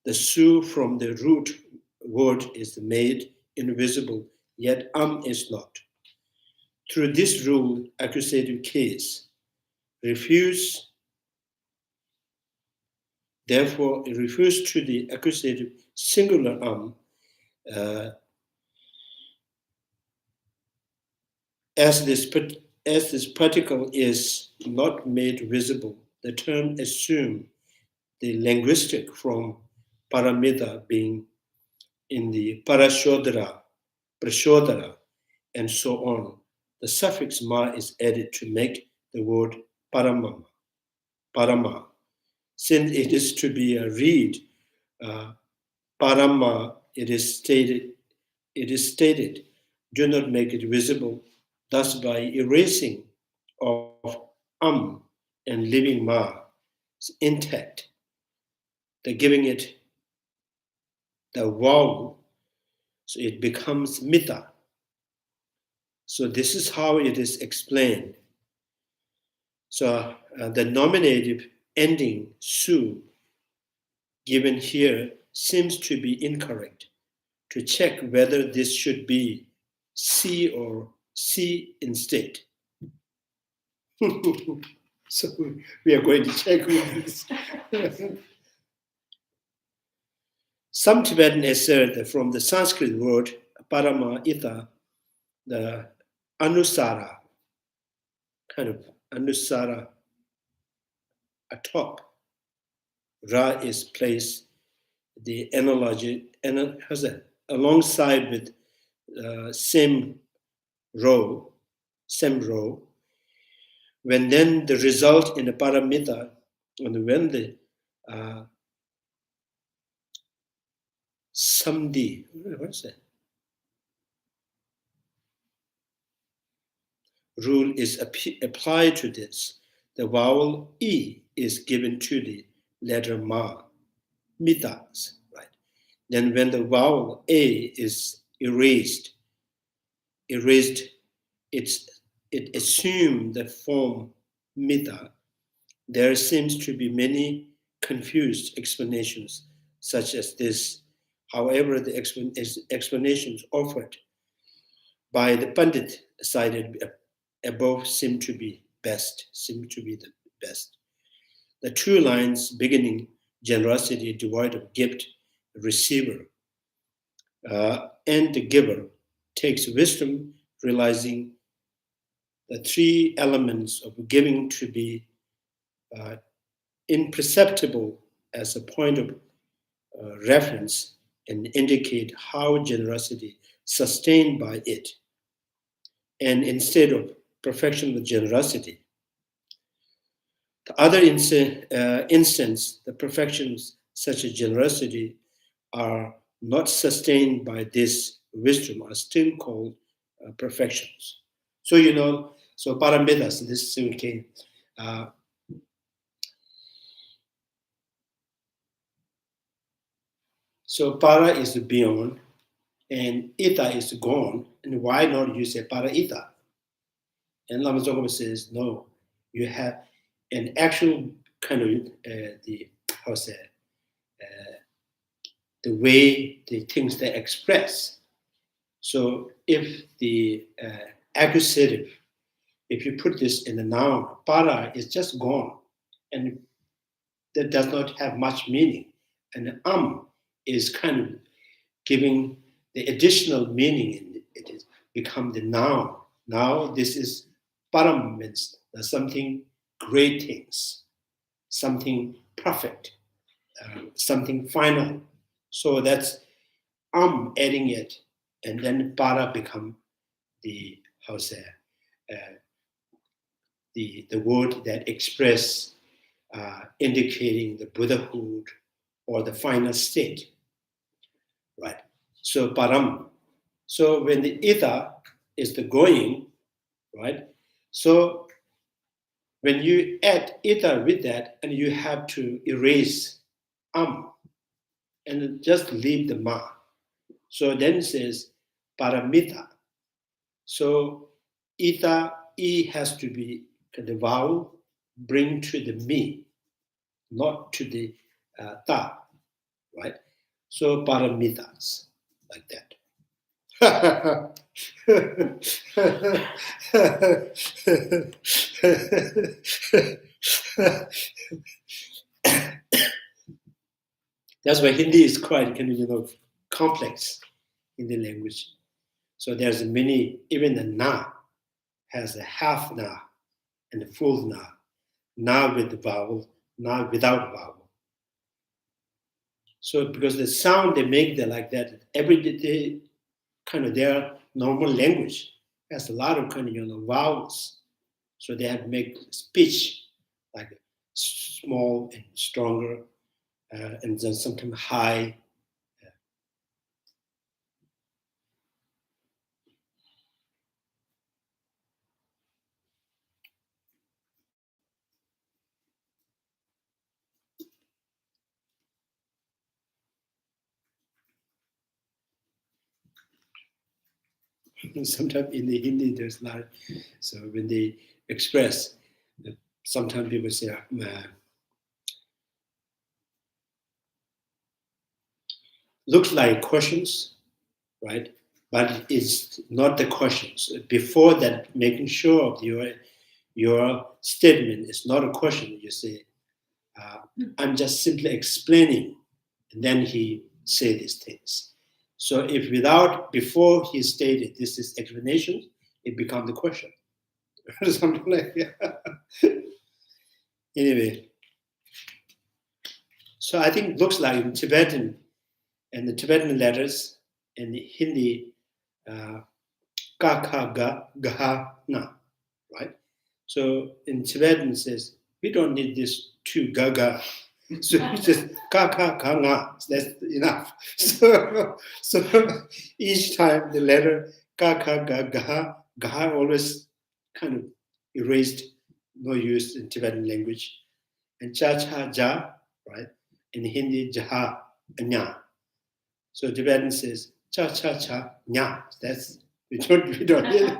[SPEAKER 1] The su from the root word is made invisible, yet is not. Through this rule, accusative case therefore it refers to the accusative singular as this particle is not made visible. The term assumes the linguistic from paramita being in the prashodhara, and so on. The suffix ma is added to make the word parama. Since it is to be a read, parama, it is stated, do not make it visible. Thus, by erasing of and leaving ma intact, they're giving it the vowel, so it becomes mita. So this is how it is explained. So the nominative ending su given here seems to be incorrect. To check whether this should be C or C instead. So we are going to check with this. Some Tibetan assert that from the Sanskrit word parama ita, the anusara, kind of anusara atop, ra is placed, the analogy, alongside with same row, when then the result in the paramita, and when the samdhi, what's that? Rule is applied to this. The vowel E is given to the letter ma, mitas, right? Then when the vowel A is erased, it assumes the form mita. There seems to be many confused explanations such as this. However, the explanations offered by the Pandit cited above seem to be the best. The two lines beginning generosity devoid of gift, receiver, and the giver takes wisdom, realizing the three elements of giving to be imperceptible as a point of reference and indicate how generosity sustained by it. And instead of perfection with generosity, the other instance, the perfections such as generosity are not sustained by this wisdom are still called perfections. So, so paramitas, this is okay. So para is beyond, and ita is gone, and why not use a para ita? And Lama Tsongkapha says, no, you have an actual kind of the way the things they express. So if the accusative. If you put this in the noun, para is just gone, and that does not have much meaning. And is kind of giving the additional meaning in it. It become the noun. Now this is param, means something great things, something perfect, something final. So that's adding it, and then para become the the word that express indicating the buddhahood or the final state, right? So param. So when the ita is the going, right? So when you add ita with that, and you have to erase and just leave the ma. So then it says paramita. So ita, e has to be the vowel, bring to the me, not to the ta, right? So paramitas, like that. That's why Hindi is quite complex in the language. So there's many, even the na has a half na and a full na. Na with the vowel, na without vowel. So because the sound they make, they're like that. Every day, kind of their normal language has a lot of vowels. So they have to make speech like small and stronger, and then sometimes high. Sometimes in the Hindi, there's a lot. So when they express, sometimes people say, looks like questions, right? But it's not the questions. Before that, making sure of your statement is not a question. You say, I'm just simply explaining, and then he say these things. So if before he stated this is explanation, it becomes the question. Something like that. Anyway, so I think it looks like in Tibetan, and the Tibetan letters, and the Hindi, ka ka ga ga na, right? So in Tibetan it says, we don't need this two ga ga. So it's just ka ka ka nga. That's enough. So each time the letter ka ka ga ga, ga always kind of erased, no use in Tibetan language. And cha cha ja, right? In Hindi, jaha, nya. So Tibetan says cha cha cha nya. That's we don't need.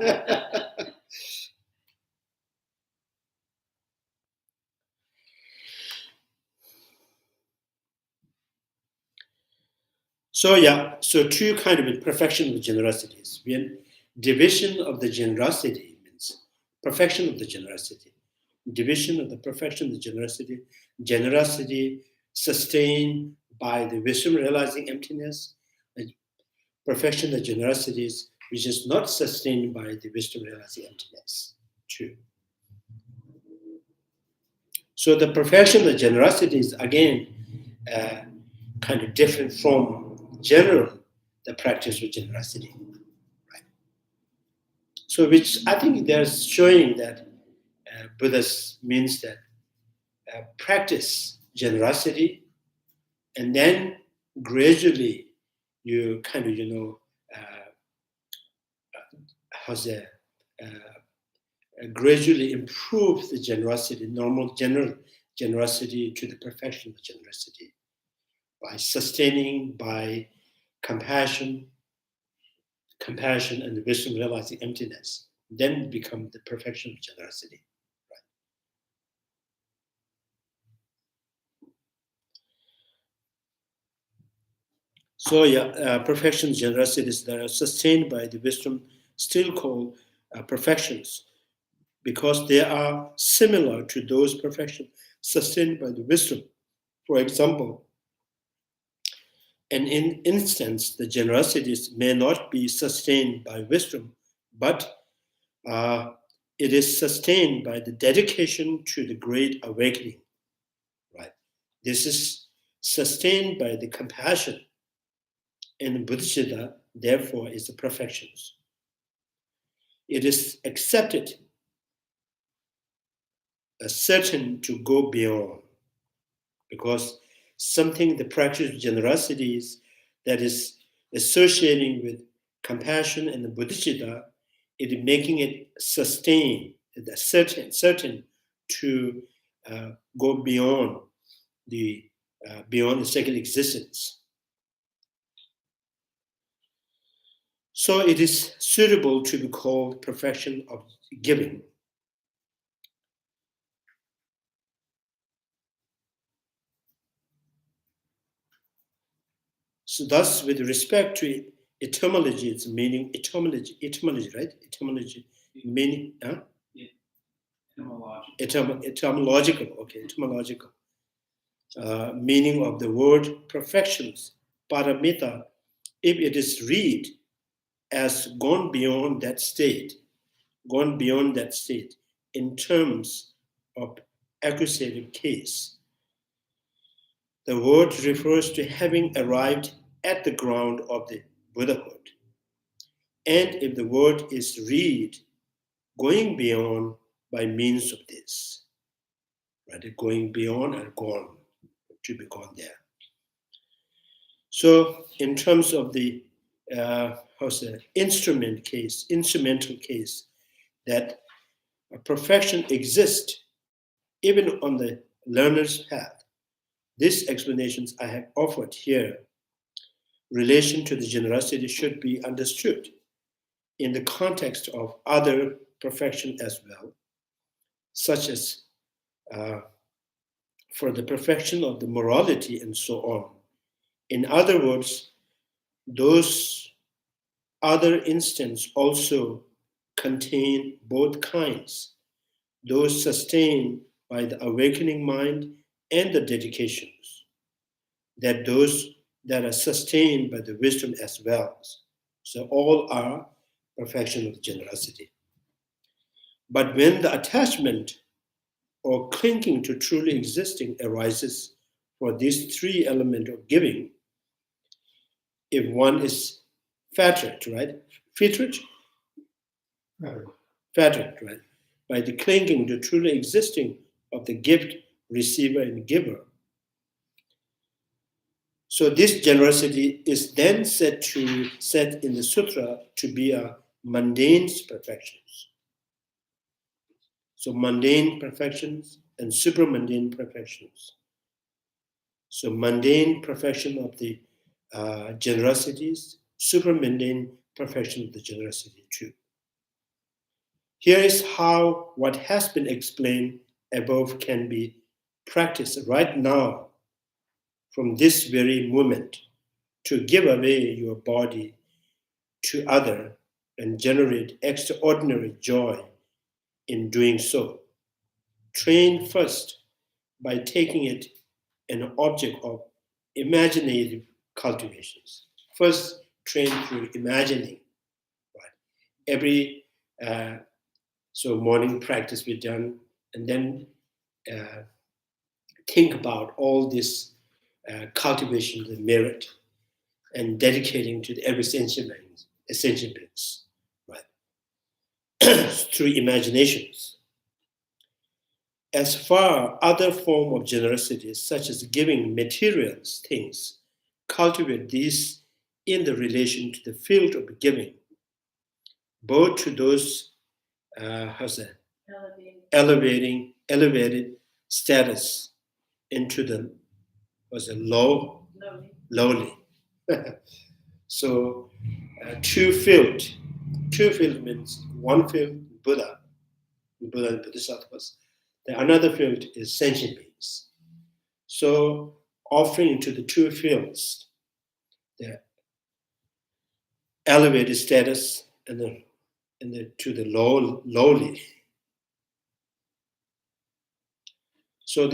[SPEAKER 1] So so two kind of perfection of generosities. When division of the generosity means perfection of the generosity. Division of the perfection of the generosity. Generosity sustained by the wisdom realizing emptiness. Perfection of generosities which is not sustained by the wisdom realizing emptiness. Two. So the perfection of generosity is again kind of different from general the practice of generosity, right? So which I think they're showing that Buddhist means that practice generosity, and then gradually you kind of gradually improve the generosity, normal general generosity to the perfection of generosity by sustaining, by compassion and the wisdom realizing emptiness, then become the perfection of generosity. Right? So perfection generosities that are sustained by the wisdom still called perfections, because they are similar to those perfections sustained by the wisdom. For example, and in instance, the generosities may not be sustained by wisdom, but it is sustained by the dedication to the great awakening, right? This is sustained by the compassion, and bodhisattva, therefore, is the perfections. It is accepted as certain to go beyond, because something, the practice of generosity is that is associating with compassion and the bodhisattva, it is making it sustain, certain to go beyond the second existence. So it is suitable to be called perfection of giving. So thus, with respect to etymology, its meaning, etymology, right? Etymology, meaning, huh?
[SPEAKER 4] Yeah.
[SPEAKER 1] Etymological, okay, etymological. Meaning of the word perfections, paramita, if it is read as gone beyond that state in terms of accusative case. The word refers to having arrived at the ground of the Buddhahood. And if the word is read going beyond by means of this, right? Going beyond and gone, to be gone there. So in terms of the instrumental case, that a perfection exists even on the learner's path. These explanations I have offered here, relation to the generosity, should be understood in the context of other perfection as well, such as for the perfection of the morality and so on. In other words, those other instances also contain both kinds, those sustained by the awakening mind and the dedications, that those that are sustained by the wisdom as well. So all are perfection of generosity. But when the attachment or clinging to truly existing arises for these three elements of giving, if one is fettered, right? Fettered, right? By the clinging to truly existing of the gift, receiver, and giver. So this generosity is then said in the sutra to be a mundane perfections. So mundane perfections and supramundane perfections. So mundane perfection of the generosities, supramundane perfection of the generosity too. Here is how what has been explained above can be practiced right now from this very moment, to give away your body to other and generate extraordinary joy in doing so. Train first by taking it an object of imaginative cultivations. First, train through imagining. Right? Every morning practice we've done, and then think about all this cultivation of the merit and dedicating to every essential beings, right? Through imaginations. As far other form of generosity, such as giving materials, things, cultivate these in the relation to the field of giving, both to those elevated status into the lowly. So two field means one field Buddha and Bodhisattvas. The another field is sentient beings. So offering to the two fields, the elevated status and the and to the lowly. So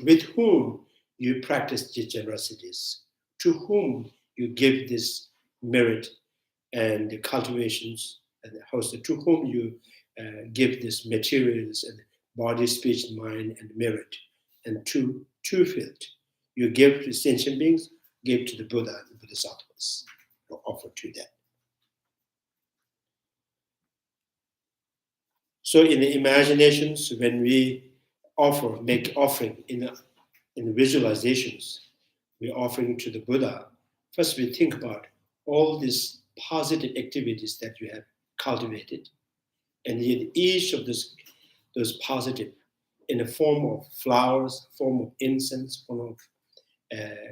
[SPEAKER 1] with whom you practice these generosities, to whom you give this merit and the cultivations, and the host, to whom you give this materials and body, speech, mind, and merit, and two-field. You give to sentient beings, give to the Buddha and the Bodhisattvas, or offer to them. So in the imaginations, when we make offering in visualizations, we're offering to the Buddha. First, we think about all these positive activities that you have cultivated, and in each of those positive, in the form of flowers, form of incense, form of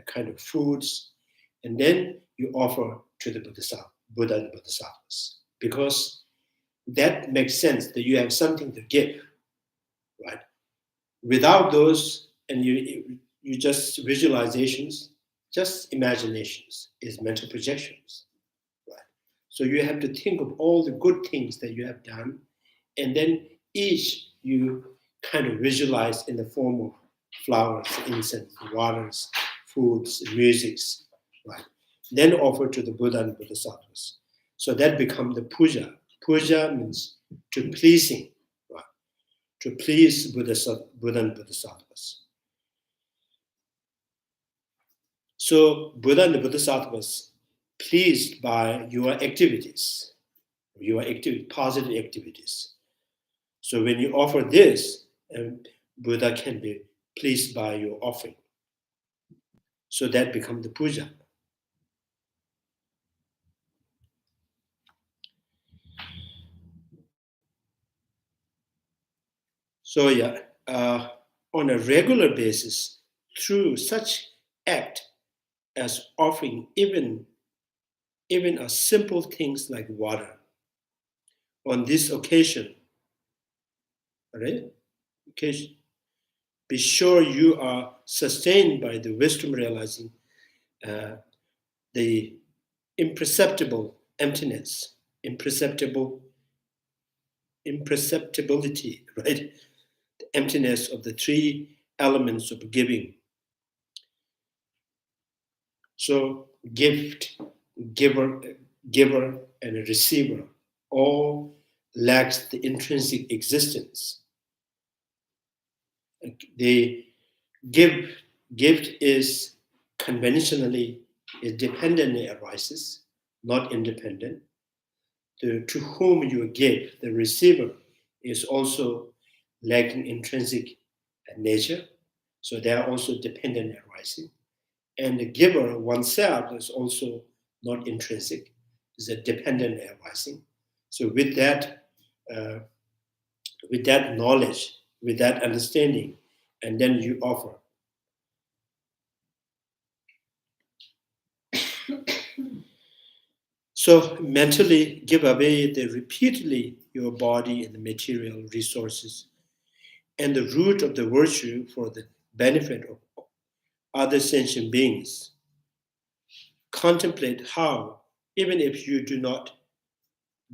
[SPEAKER 1] kind of foods, and then you offer to the Buddha and Bodhisattvas, because that makes sense that you have something to give, right? Without those, and you just visualizations, just imaginations, is mental projections, right? So you have to think of all the good things that you have done, and then each you kind of visualize in the form of flowers, incense, waters, foods, musics, right? Then offer to the Buddha and Bodhisattvas. So that becomes the puja. Puja means to pleasing, right? To please Buddha and Bodhisattvas. So Buddha and the Bodhisattvas pleased by your activities, positive activities. So when you offer this, Buddha can be pleased by your offering. So that becomes the puja. So on a regular basis, through such act as offering even a simple things like water, on this occasion, right? Occasion, be sure you are sustained by the wisdom realizing the imperceptible emptiness, imperceptibility, right? The emptiness of the three elements of giving. So gift, giver, and a receiver all lacks the intrinsic existence. The gift is conventionally dependently arises, not independent. To whom you give, the receiver is also lacking intrinsic nature, so they are also dependent arising. And the giver oneself is also not intrinsic, is a dependent arising. So with that knowledge, with that understanding, and then you offer. So mentally give away repeatedly your body and the material resources and the root of the virtue for the benefit of other sentient beings. Contemplate how, even if you do not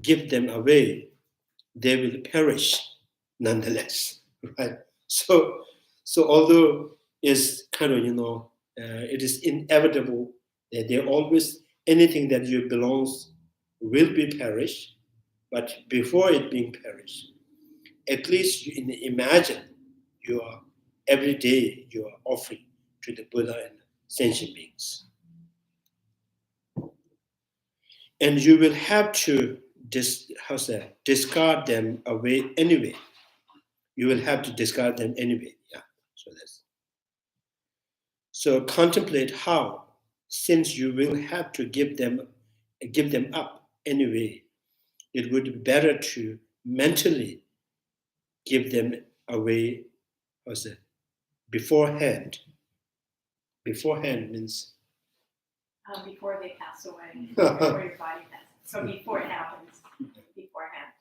[SPEAKER 1] give them away, they will perish nonetheless, right? So although it's kind of, it is inevitable that there always, anything that you belongs will be perished, but before it being perished, at least you imagine you are, every day you are offering to the Buddha and sentient beings. And you will have to discard them away anyway. You will have to discard them anyway. Yeah. So contemplate how, since you will have to give them up anyway, it would be better to mentally give them away beforehand. Beforehand means
[SPEAKER 3] before they pass away, before your body passes. So before it happens, beforehand.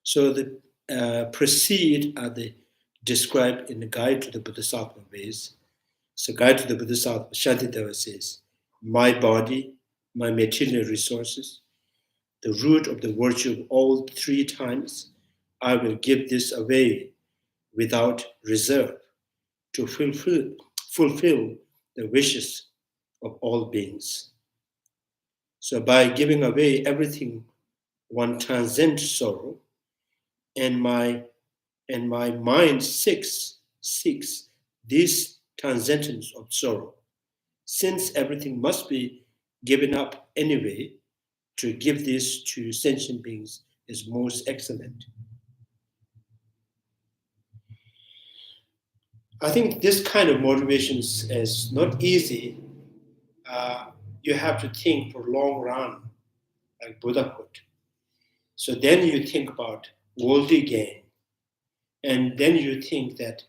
[SPEAKER 4] So the precede are the described in the Guide to the Bodhisattva ways. So Guide to the Bodhisattva, Shantideva says, my body, my material resources, the root of the virtue of all 3 times, I will give this away without reserve to fulfill the wishes of all beings. So by giving away everything, one transcends sorrow, and my mind seeks this transcendence of sorrow. Since everything must be given up anyway, to give this to sentient beings is most excellent. I think this kind of motivation is not easy. You have to think for long run, like buddhahood. So then you think about worldly gain, and then you think that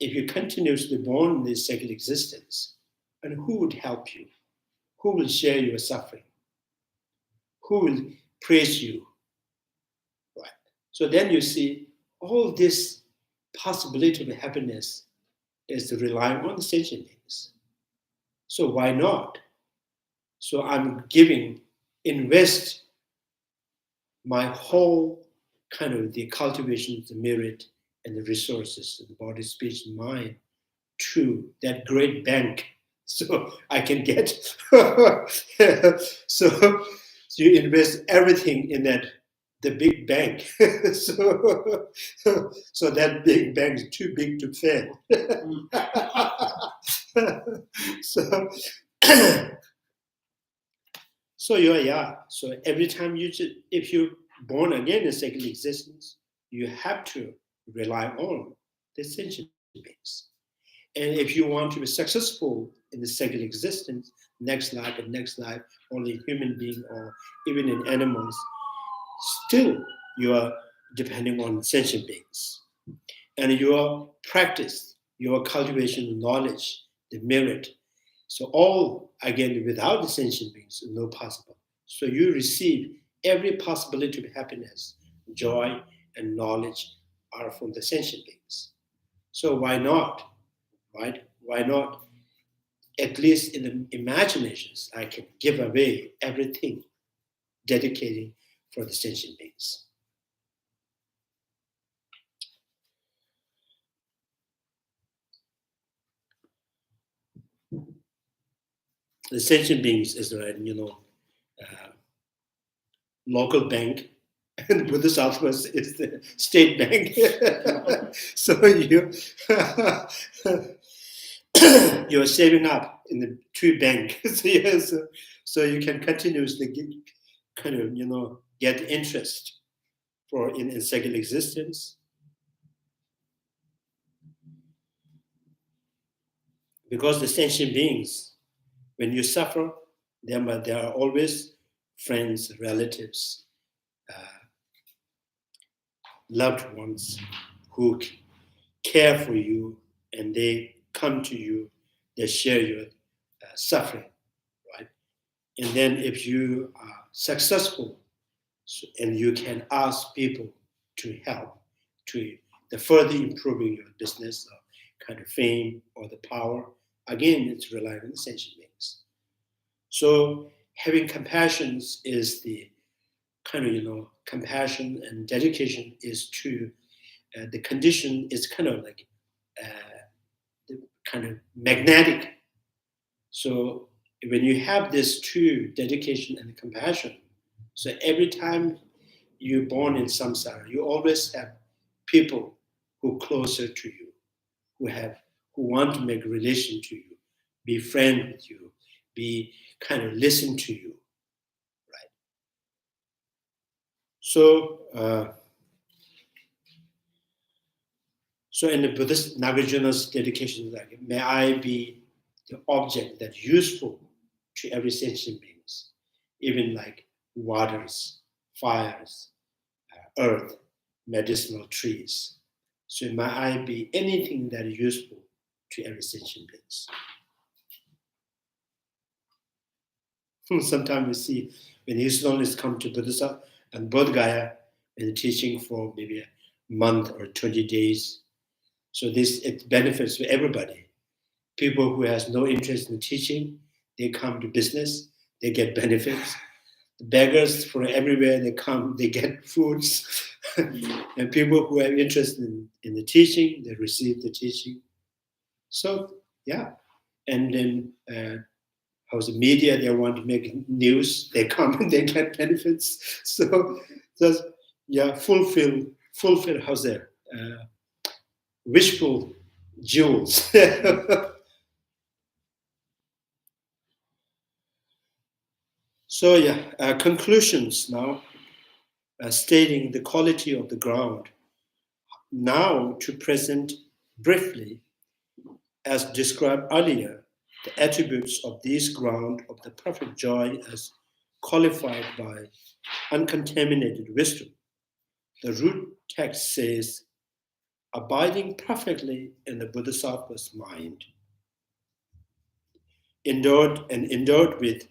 [SPEAKER 4] if you continuously born in this second existence, and who would help you? Who will share your suffering? Who will praise you? Right. So then you see all this possibility of happiness is relying on the sentient beings. So why not? So I'm invest my whole kind of the cultivation of the merit and the resources of the body, speech, and mind to that great bank, so I can get. So you invest everything in the big bank. So that big bank is too big to fail. So so every time if you're born again in second existence, you have to rely on the sentient beings. And if you want to be successful in the second existence, next life, only human being or even in animals, still you are depending on sentient beings. And your practice, your cultivation of knowledge, the merit, so all, again, without the sentient beings, is no possible. So you receive every possibility of happiness, joy, and knowledge are from the sentient beings. So why not, right? Why not? At least in the imaginations, I can give away everything, dedicating for the sentient beings. The sentient beings is right, local bank, and Bodhisattvas is the state bank. So you're saving up in the 2 bank. So you can continuously get interest for in second existence. Because the sentient beings, when you suffer, there are always friends, relatives, loved ones who care for you, and they come to you, they share your suffering, right? And then if you are successful, and you can ask people to help to the further improving your business or kind of fame or the power, again, it's relying on the sentient beings. So having compassion is the kind of, compassion and dedication is to, the condition is kind of like the kind of magnetic. So when you have this 2, dedication and compassion, so every time you're born in samsara, you always have people who are closer to you, who want to make a relation to you, be friend with you, be kind of listen to you, right? So, so in the Buddhist Nagarjuna's dedication, like, may I be the object that's useful to every sentient beings, even like waters, fires, earth, medicinal trees. So may I be anything that is useful to every sentient beings. Sometimes we see when Easterners come to Buddhism and Bodh Gaya, in the teaching for maybe a month or 20 days. So it benefits for everybody. People who has no interest in teaching, they come to business, they get benefits. The beggars from everywhere, they come, they get foods. And people who are interested in the teaching, they receive the teaching. So, yeah. And then how's the media, they want to make news, they come and they get benefits. So, just, yeah, fulfill how's that? Wishful jewels. So, yeah, conclusions now, stating the quality of the ground. Now, to present briefly, as described earlier, the attributes of this ground of the perfect joy as qualified by uncontaminated wisdom. The root text says, abiding perfectly in the bodhisattva's mind, endowed with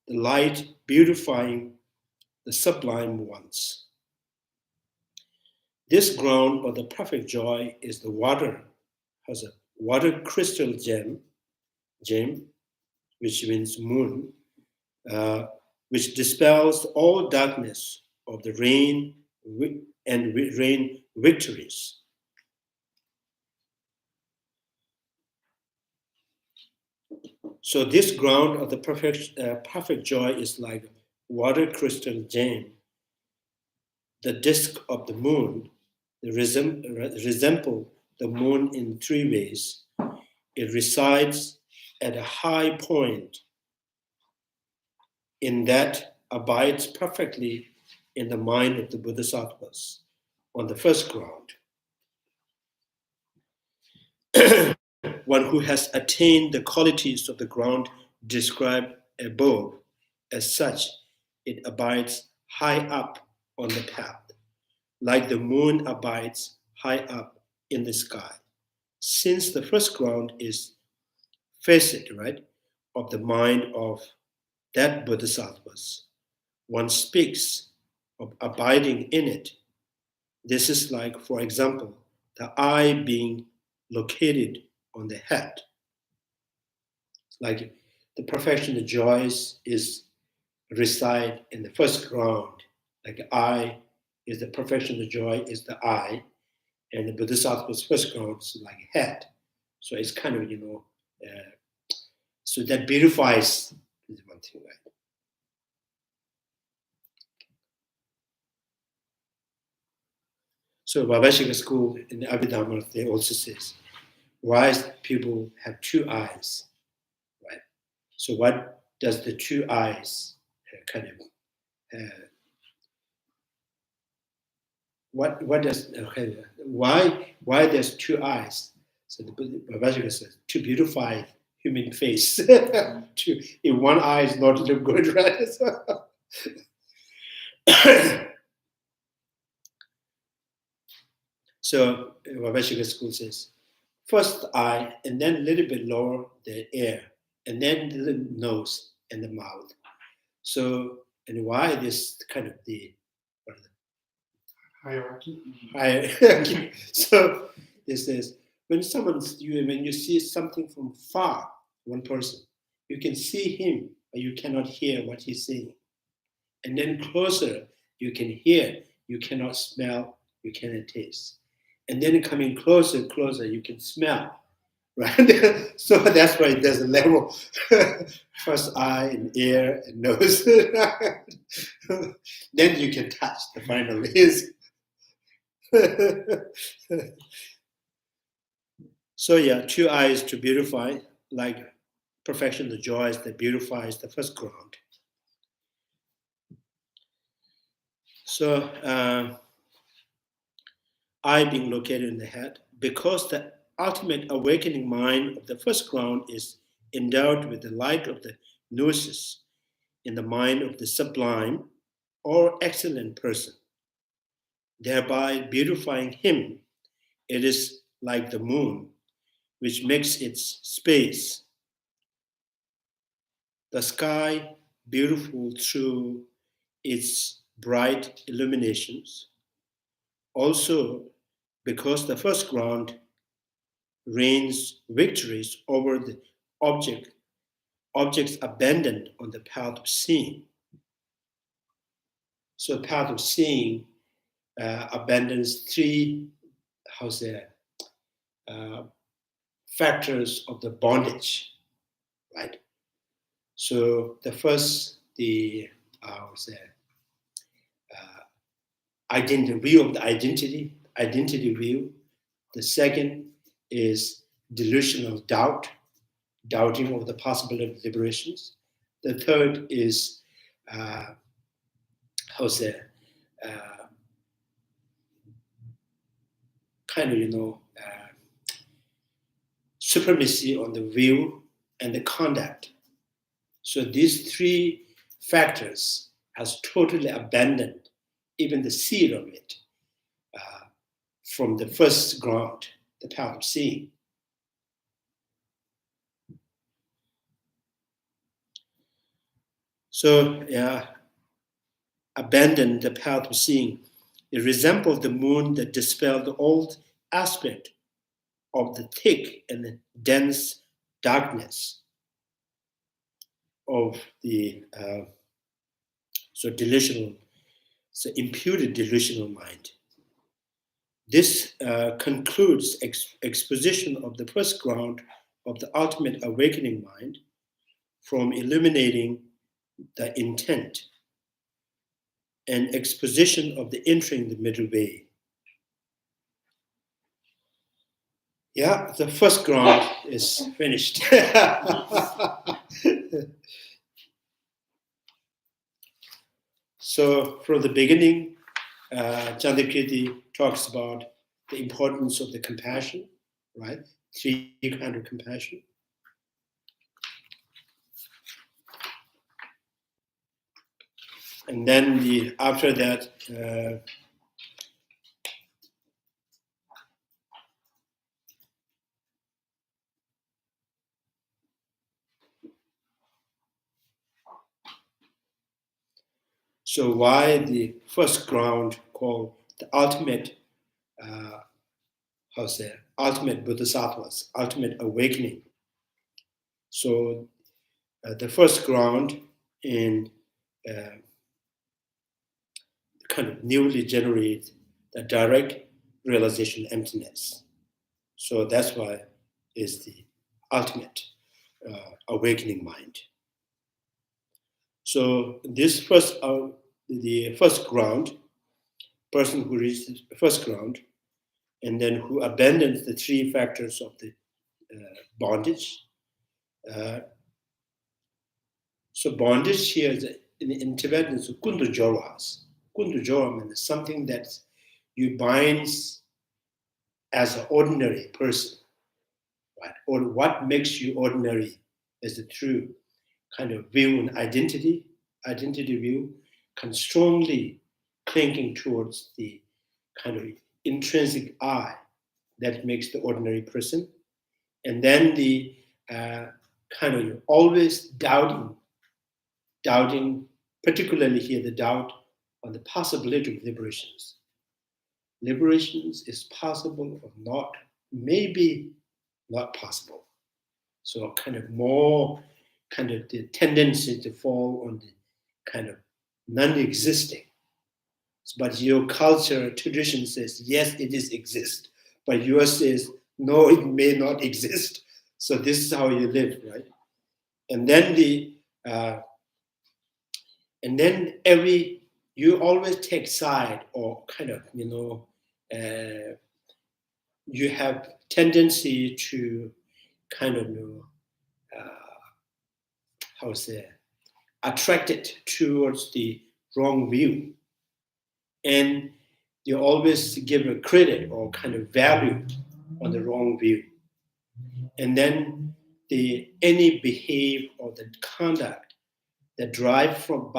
[SPEAKER 4] the light beautifying the sublime ones. This ground of the perfect joy is the water, has a water crystal gem, which means moon, which dispels all darkness of the rain and rain victories. So this ground of the perfect joy is like water crystal gem. The disk of the moon resemble the moon in three ways. It resides at a high point in that abides perfectly in the mind of the bodhisattvas on the first ground. One who has attained the qualities of the ground described above, as such, it abides high up on the path, like the moon abides high up in the sky. Since the first ground is facet, right, of the mind of that bodhisattvas, one speaks of abiding in it. This is like, for example, the eye being located on the head. Like the perfection of joys is reside in the first ground. Like eye is the perfection of joy is the eye, and the bodhisattva's first ground is like head. So it's kind of, so that beautifies is one thing, right? So Vaibhashika school in the Abhidharma, they also says, wise people have two eyes, right? So what does the two eyes kind of, why there's two eyes? So the Vaibhashika says, to beautify human face. If one eye is not look good, right? So Vaibhashika school says, first the eye, and then a little bit lower the ear, and then the nose and the mouth. So, and why this kind of the hierarchy? So this is when when you see something from far, one person, you can see him, but you cannot hear what he's saying. And then closer, you can hear, you cannot smell, you cannot taste. And then coming closer, you can smell, right? So that's why there's a level. First eye and ear and nose. Then you can touch the final is. So yeah, two eyes to beautify, like perfection, the joys that beautifies the first ground. So eye being located in the head, because the ultimate awakening mind of the first ground is endowed with the light of the gnosis in the mind of the sublime or excellent person, thereby beautifying him. It is like the moon, which makes its space, the sky beautiful through its bright illuminations, also because the first ground reigns victories over the objects abandoned on the path of seeing. So the path of seeing abandons three, factors of the bondage, right? So the first, the identity view of the identity view. The second is delusional doubt, doubting of the possibility of liberations. The third is supremacy on the view and the conduct. So these three factors has totally abandoned even the seed of it from the first ground, the path of seeing. So abandon the path of seeing. It resembles the moon that dispelled the old aspect of the thick and dense darkness of the imputed delusional mind. This concludes exposition of the first ground of the ultimate awakening mind from illuminating the intent and exposition of the entering the middle way. Yeah, the first ground is finished. So from the beginning, Chandrakirti talks about the importance of the compassion, right? Three kinds of compassion. And then after that, so why the first ground called the ultimate, ultimate bodhisattvas, ultimate awakening. So the first ground in kind of newly generate the direct realization emptiness. So that's why is the ultimate awakening mind. So this the first ground, person who reaches the first ground, and then who abandons the three factors of the bondage. So bondage here is in Tibetan is kundu jorwas. Kundu jorwa means something that you binds as an ordinary person, right? Or what makes you ordinary is the true kind of view and identity view, can strongly clinking towards the kind of intrinsic I that makes the ordinary person. And then the kind of always doubting, particularly here the doubt on the possibility of liberations. Liberations is possible or not, maybe not possible. So kind of more kind of the tendency to fall on the kind of non-existing. But your culture tradition says, yes, it is exist. But yours says, no, it may not exist. So this is how you live, right? And then you always take side or kind of, you have tendency to kind of, attracted towards the wrong view. And you always give a credit or kind of value on the wrong view. And then any behavior or the conduct that drive from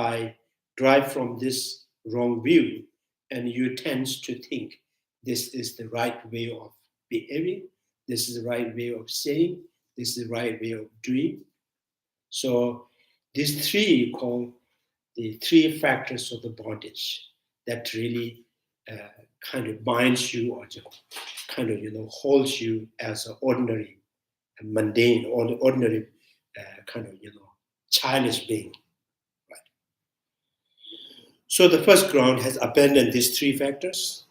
[SPEAKER 4] this wrong view, and you tend to think this is the right way of behaving, this is the right way of saying, this is the right way of doing. So these three called the three factors of the bondage that really kind of binds you or just kind of, holds you as an ordinary, mundane, or ordinary kind of, childish being. Right? So the first ground has abandoned these three factors.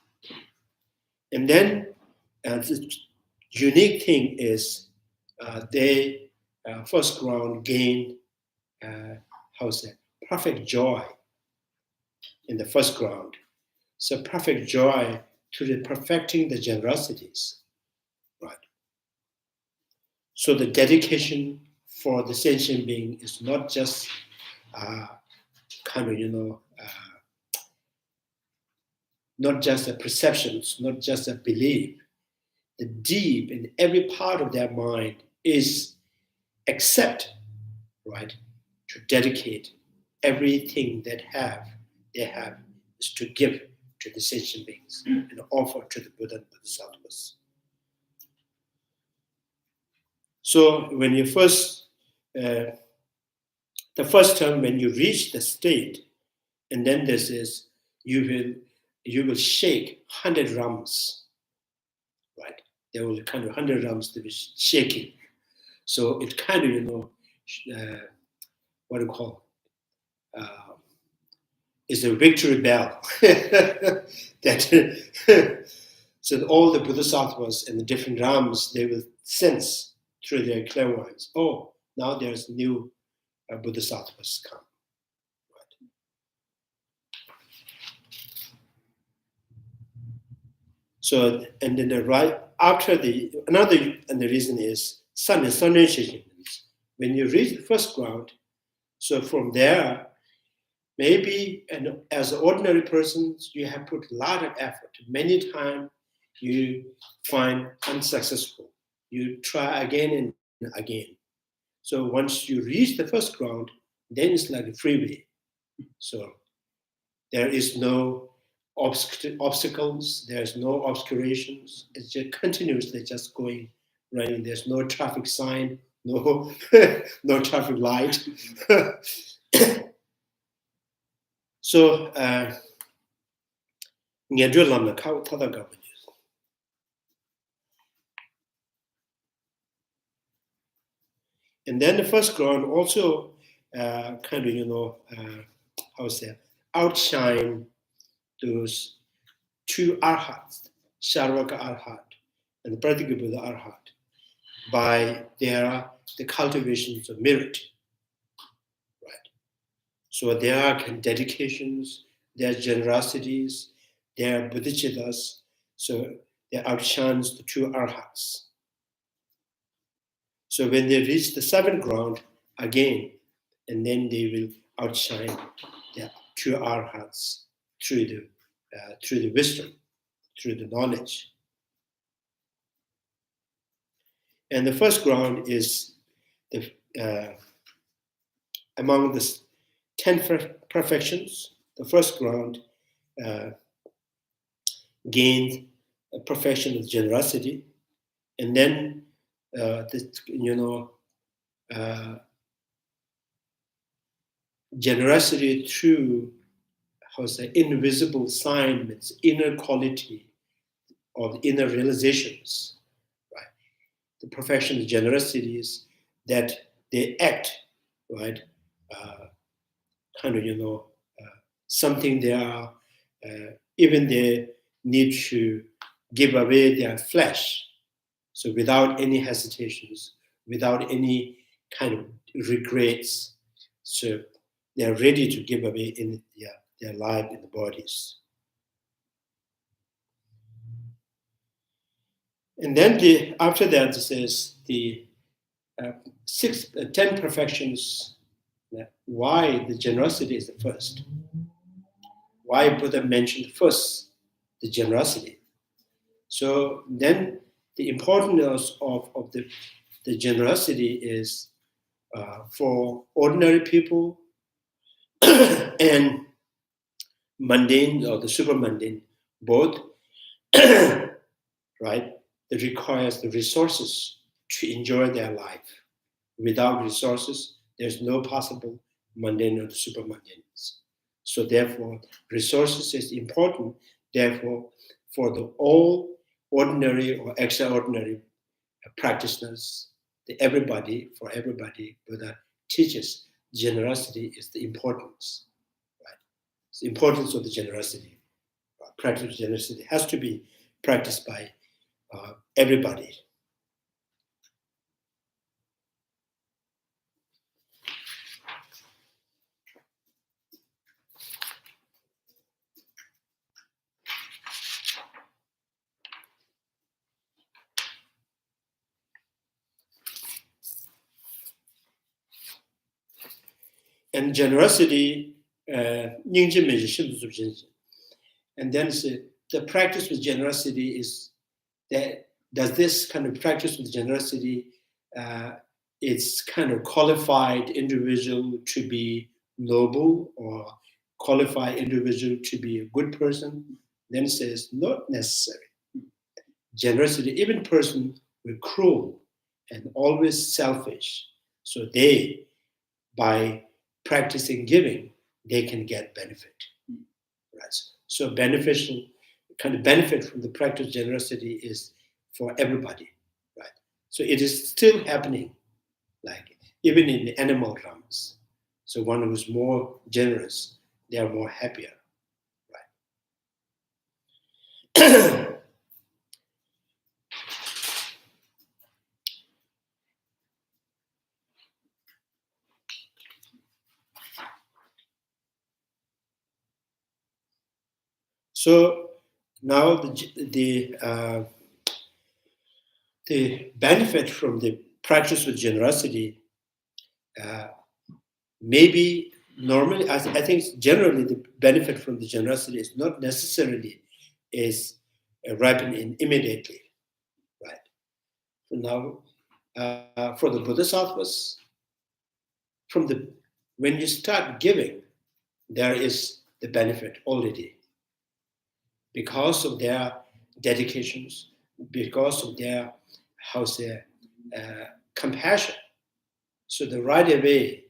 [SPEAKER 4] And then the unique thing is they, first ground, gain, perfect joy in the first ground. So perfect joy to the perfecting the generosities, right? So the dedication for the sentient being is not just not just a perceptions, not just a belief. The deep in every part of their mind is accept, right, to dedicate everything that they have is to give to the sentient beings and offer to the Buddha and Bodhisattvas. So when you first, the first time when you reach the state, and then this is, you will shake 100 drums, right? There will kind of 100 drums to be shaking. So it kind of, what do you call is a victory bell that so all the Bodhisattvas and the different drums, they will sense through their clairvoyance, oh, now there's new Bodhisattvas come. Right. So, and then right after the reason is sun and sun means when you reach the first ground, so from there, maybe, and as an ordinary person, you have put a lot of effort. Many times you find unsuccessful. You try again and again. So once you reach the first ground, then it's like a freeway. So there is no obstacles, there's no obscurations. It's just continuously just going, running. There's no traffic sign, no, no traffic light. So, and then the first ground also kind of, outshine those two arhats, Śrāvaka arhat and the practical Buddha arhat, by the cultivations of merit. Right. So their dedications, their generosities, their bodhisattvas, so they outshines the two arhats. So when they reach the seventh ground again, and then they will outshine the two arhats through the wisdom, through the knowledge. And the first ground is among the 10 perfections. The first ground gained a perfection of generosity, and then generosity through invisible sign, means inner quality or inner realizations, right? The perfection of generosity is that they act, right? Something they are, even they need to give away their flesh. So without any hesitations, without any kind of regrets, so they are ready to give away in their life in the bodies. And then after that, it says the 10 perfections. Why the generosity is the first? Why Buddha mentioned first the generosity? So then the importance of the generosity is for ordinary people and mundane or the super mundane, both, right? That requires the resources to enjoy their life. Without resources, there's no possible mundane or super mundane. So therefore, resources is important Therefore, for the all ordinary or extraordinary practitioners, for everybody, Buddha teaches generosity is the importance, right? The importance of the generosity. Practice of generosity has to be practiced by everybody. And generosity, and then the practice with generosity is that does this kind of practice with generosity, it's kind of qualified individual to be noble or qualified individual to be a good person? Then it says not necessary. Generosity, even person with cruel and always selfish, so they, by practicing giving, they can get benefit, right? So beneficial, kind of benefit from the practice of generosity is for everybody, right? So it is still happening, like even in the animal realms. So one who's more generous, they are more happier, right? So now the benefit from the practice with generosity, maybe normally, I think generally the benefit from the generosity is not necessarily is ripening immediately, right? So now, for the bodhisattvas, when you start giving, there is the benefit already because of their dedications, because of their compassion. So the right away,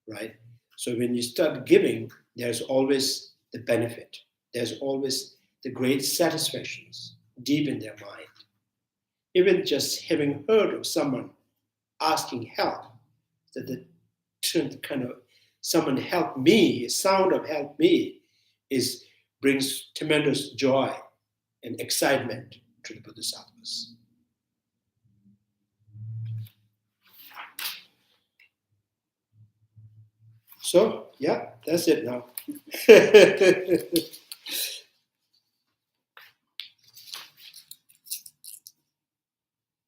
[SPEAKER 4] right? So when you start giving, there's always the benefit. There's always the great satisfactions deep in their mind. Even just having heard of someone asking help, that the kind of someone help me, sound of help me, brings tremendous joy and excitement to the bodhisattvas. So, yeah, that's it now.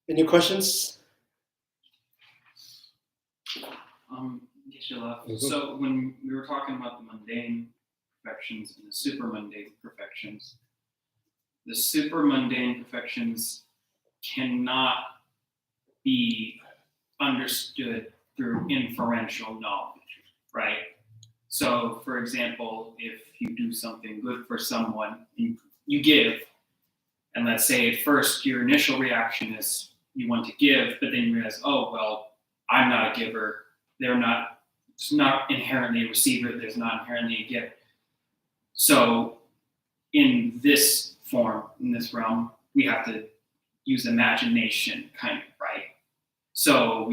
[SPEAKER 4] Any questions?
[SPEAKER 5] So when we were talking about the mundane perfections and the super mundane perfections, the super mundane perfections cannot be understood through inferential knowledge, right? So, for example, if you do something good for someone, you give, and let's say at first your initial reaction is you want to give, but then you realize, oh, well, I'm not a giver. It's not inherently a receiver. There's not inherently a gift. So in this form, in this realm, we have to use imagination, kind of, right? So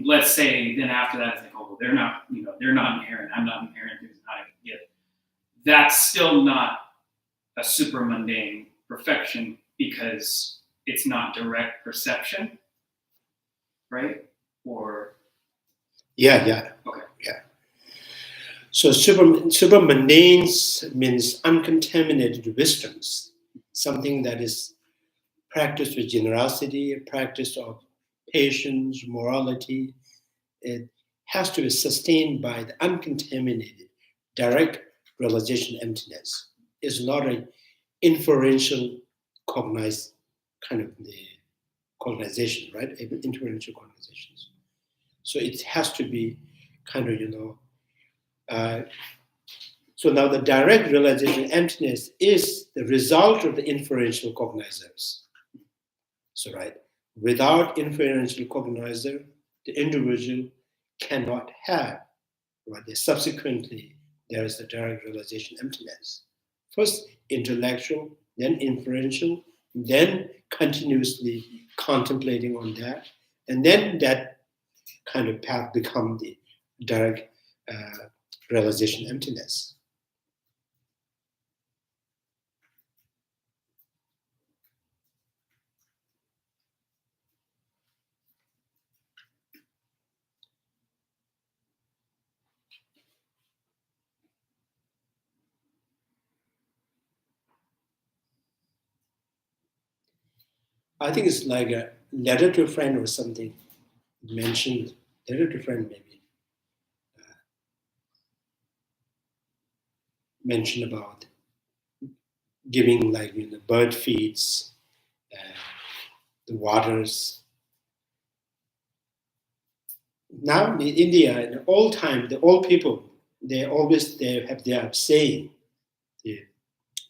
[SPEAKER 5] let's say then after that, it's like, oh, well, they're not inherent. I'm not inherent. There's not a gift. That's still not a super mundane perfection because it's not direct perception, right? Or
[SPEAKER 4] yeah.
[SPEAKER 5] Okay.
[SPEAKER 4] Yeah. So super mundane means uncontaminated wisdoms, something that is practiced with generosity, a practice of patience, morality. It has to be sustained by the uncontaminated, direct realization emptiness. It's not an inferential kind of the cognization, right? Inferential cognizations. So it has to be kind of, so now the direct realization emptiness is the result of the inferential cognizers. So, right, without inferential cognizer, the individual cannot have, right? Subsequently, there is the direct realization emptiness First intellectual, then inferential, then continuously contemplating on that, and then that kind of path become the direct realization emptiness. I think it's like a letter to a friend or something mentioned, letter to a friend maybe, mentioned about giving like bird feeds, the waters. Now in India, in the old time, the old people, they have their saying, the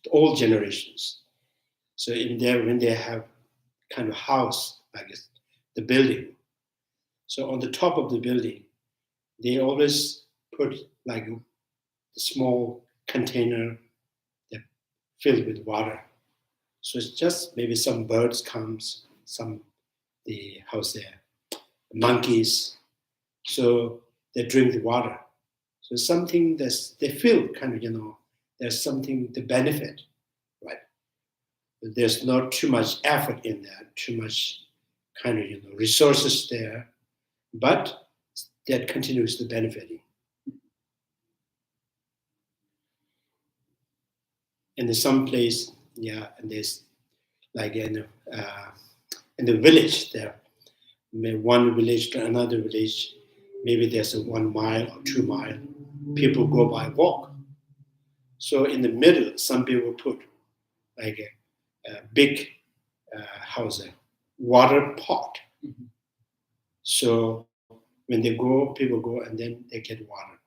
[SPEAKER 4] old generations. So in there, when they have kind of house, I guess, the building. So on the top of the building, they always put like a small container that filled with water. So it's just maybe some birds comes, monkeys. So they drink the water. So something they feel kind of, there's something to benefit, right? There's not too much effort in that, too much kind of, resources there, but that continues to benefiting. And there's some place, and there's like in the village there, one village to another village, maybe there's a 1 mile or 2 mile, people go by walk. So in the middle, some people put like a big water pot. Mm-hmm. So when they go, people go and then they get water.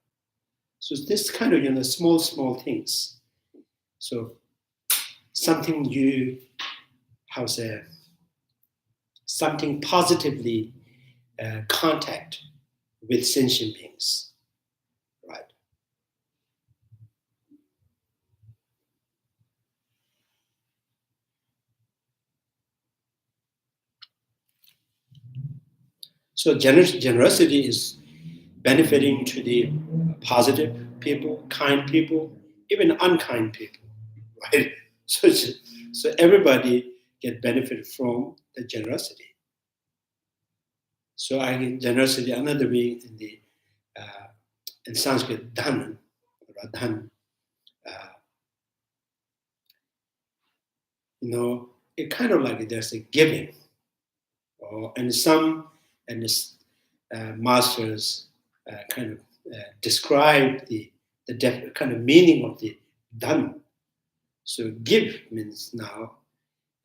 [SPEAKER 4] So this kind of, small things. So something something positively contact with sentient beings, right? So generosity is benefiting to the positive people, kind people, even unkind people, right? So everybody get benefit from the generosity. So generosity, another way in Sanskrit, dhan, it kind of like there's a giving, and masters kind of describe the kind of meaning of the dhan. So give means now,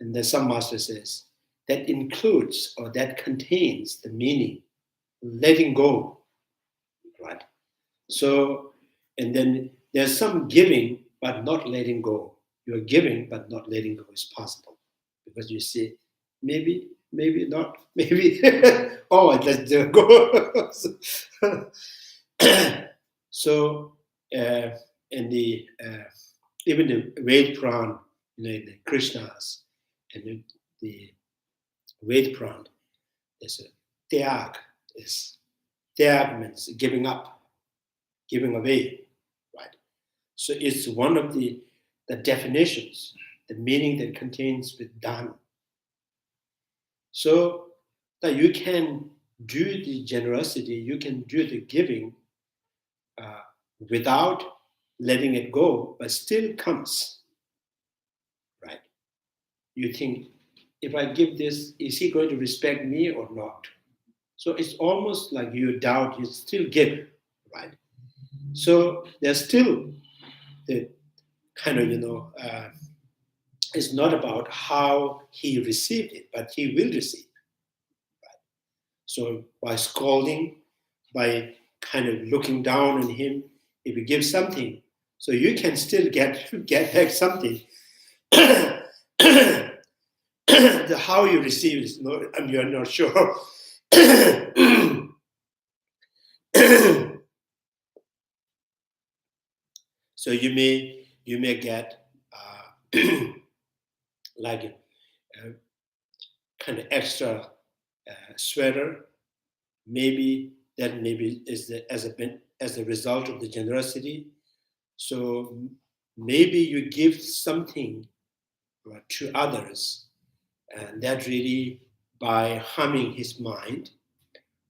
[SPEAKER 4] and then some master says that includes or that contains the meaning letting go, right? So, and then there's some giving but not letting go. You're giving but not letting go is possible, because you see, maybe not, maybe oh, let's go. So in the even the Ved Puran, in the Krishnas, and the Ved Puran, there's a tyag. Tyag means giving up, giving away, right? So it's one of the definitions, the meaning that contains with dhan. So that you can do the generosity, you can do the giving without letting it go, but still comes, right? You think, if I give this, is he going to respect me or not? So it's almost like you doubt, you still give, right? So there's still the kind of, it's not about how he received it, but he will receive, right? So by scolding, by kind of looking down on him, if you give something, so you can still get back something. How you receive it is not, you're not sure. So you may get like kind of extra sweater, maybe is as a result of the generosity. So maybe you give something to others, and that really by harming his mind,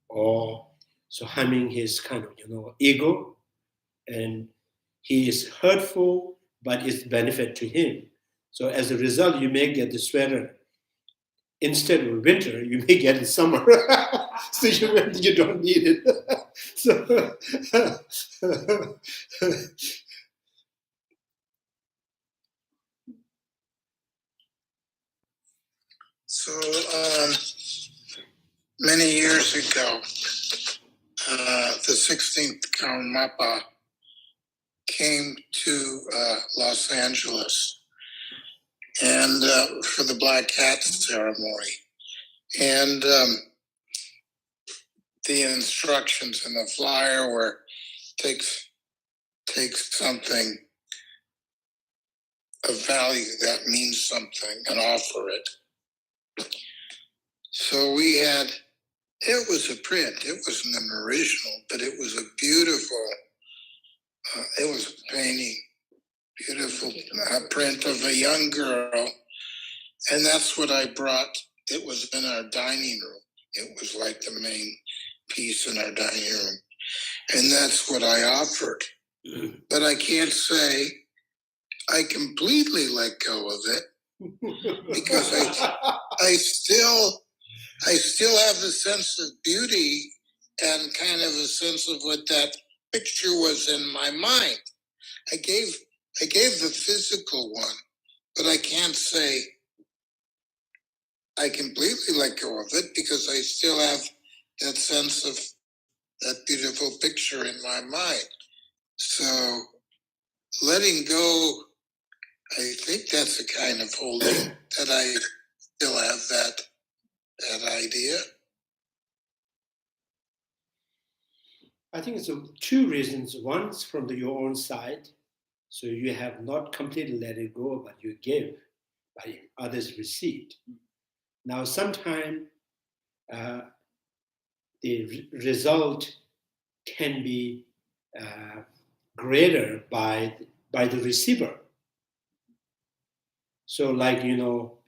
[SPEAKER 4] or so harming his kind of ego, and he is hurtful, but it's benefit to him. So as a result, you may get the sweater instead of winter, you may get in summer. So you don't need it. So
[SPEAKER 2] So many years ago, the 16th Karmapa came to Los Angeles and for the Black Hat ceremony. And the instructions in the flyer were take something of value that means something and offer it. So we had, it was a print, it wasn't an original, but it was a beautiful, it was a painting, beautiful print of a young girl. And that's what I brought. It was in our dining room. It was like the main piece in our dining room. And that's what I offered. But I can't say I completely let go of it because I still have the sense of beauty and kind of a sense of what that picture was in my mind. I gave the physical one, but I can't say I completely let go of it because I still have that sense of that beautiful picture in my mind. So letting go, I think that's a kind of holding that I still have that idea.
[SPEAKER 4] I think it's two reasons. One's from your own side. So you have not completely let it go, but you give, but others received. Now, sometimes the result can be greater by the receiver. So, like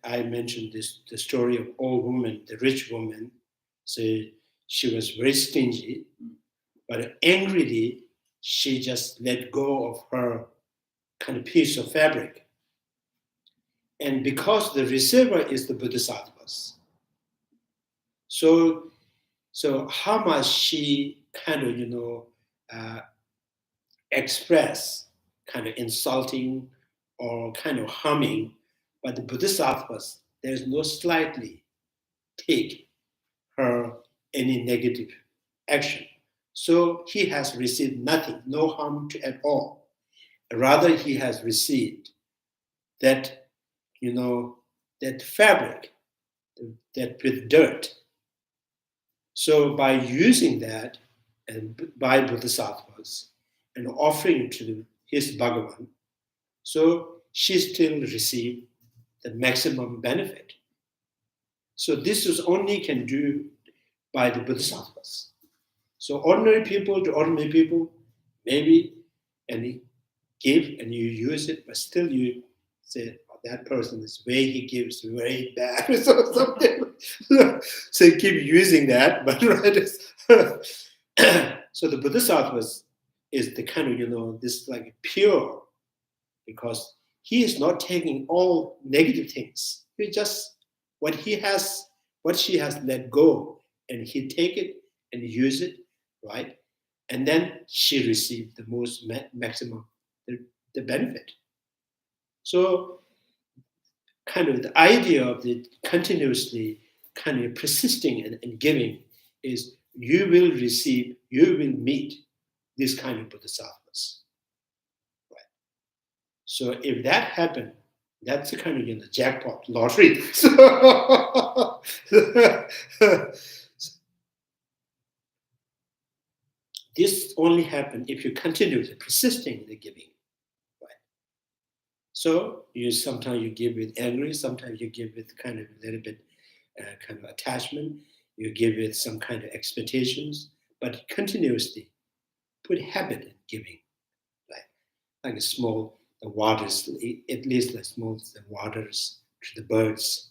[SPEAKER 4] I mentioned the story of old woman, the rich woman. So she was very stingy, but angrily she just let go of her kind of piece of fabric. And because the receiver is the bodhisattvas, so how much she kind of express kind of insulting or kind of harming, but the bodhisattvas, there's no slightly take her any negative action. So he has received nothing, no harm at all. Rather, he has received that that fabric, that with dirt. So by using that, and by bodhisattvas, and offering to his Bhagavan, so she still received the maximum benefit. So this is only can do by the bodhisattvas. So ordinary people to ordinary people, maybe, and you give and you use it, but still you say, oh, that person is way he gives very bad or something. So you keep using that, but right. So the bodhisattvas is the kind of this like pure, because he is not taking all negative things. He just what she has let go, and he take it and use it, right? And then she received the most maximum the benefit. So kind of the idea of the continuously kind of persisting and giving is you will receive, you will meet this kind of bodhisattvas. Right. So if that happens, that's a kind of jackpot lottery. So this only happens if you continue persisting in the giving. Right. So sometimes you give with angry, sometimes you give with kind of a little bit kind of attachment, you give with some kind of expectations, but continuously put habit in giving, like a small the waters, at least as small as the waters to the birds,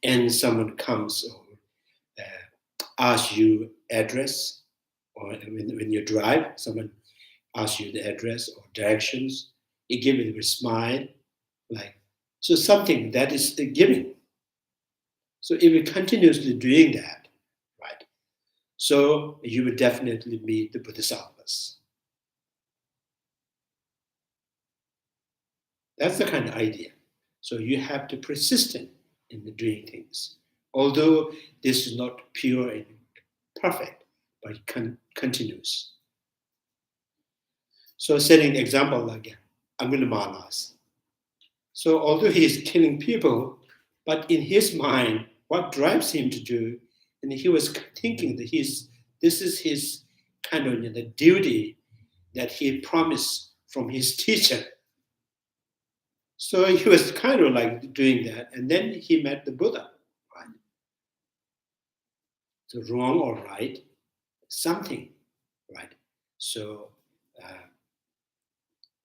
[SPEAKER 4] and someone comes or asks you address, or when you drive, someone asks you the address or directions, you give it with a smile, like so something that is the giving. So if you're continuously doing that, right, so you will definitely meet the bodhisattvas. That's the kind of idea. So you have to persistent in doing things. Although this is not pure and perfect, but continuous. So setting an example like Angulimalas. So although he is killing people, but in his mind, what drives him to do, and he was thinking that this is his kind of the duty that he promised from his teacher. So he was kind of like doing that, and then he met the Buddha. Right? So wrong or right, something, right? So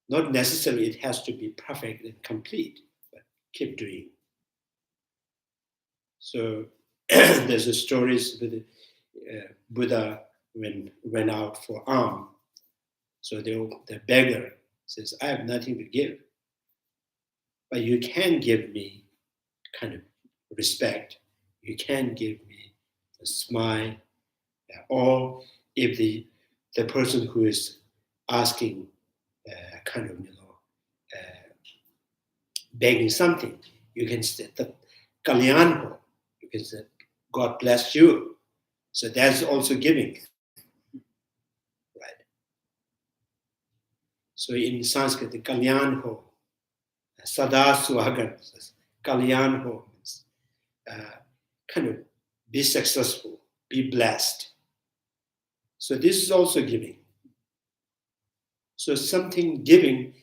[SPEAKER 4] not necessarily it has to be perfect and complete, but keep doing. So there's a stories with Buddha went out for alms. So the beggar says, I have nothing to give, but you can give me kind of respect. You can give me a smile, or if the person who is asking kind of begging something, you can say the kalyanho. You can say God bless you. So that's also giving, right? So in Sanskrit, the kalyanho, sada swagan, kalyanho means kind of be successful, be blessed. So this is also giving. So something giving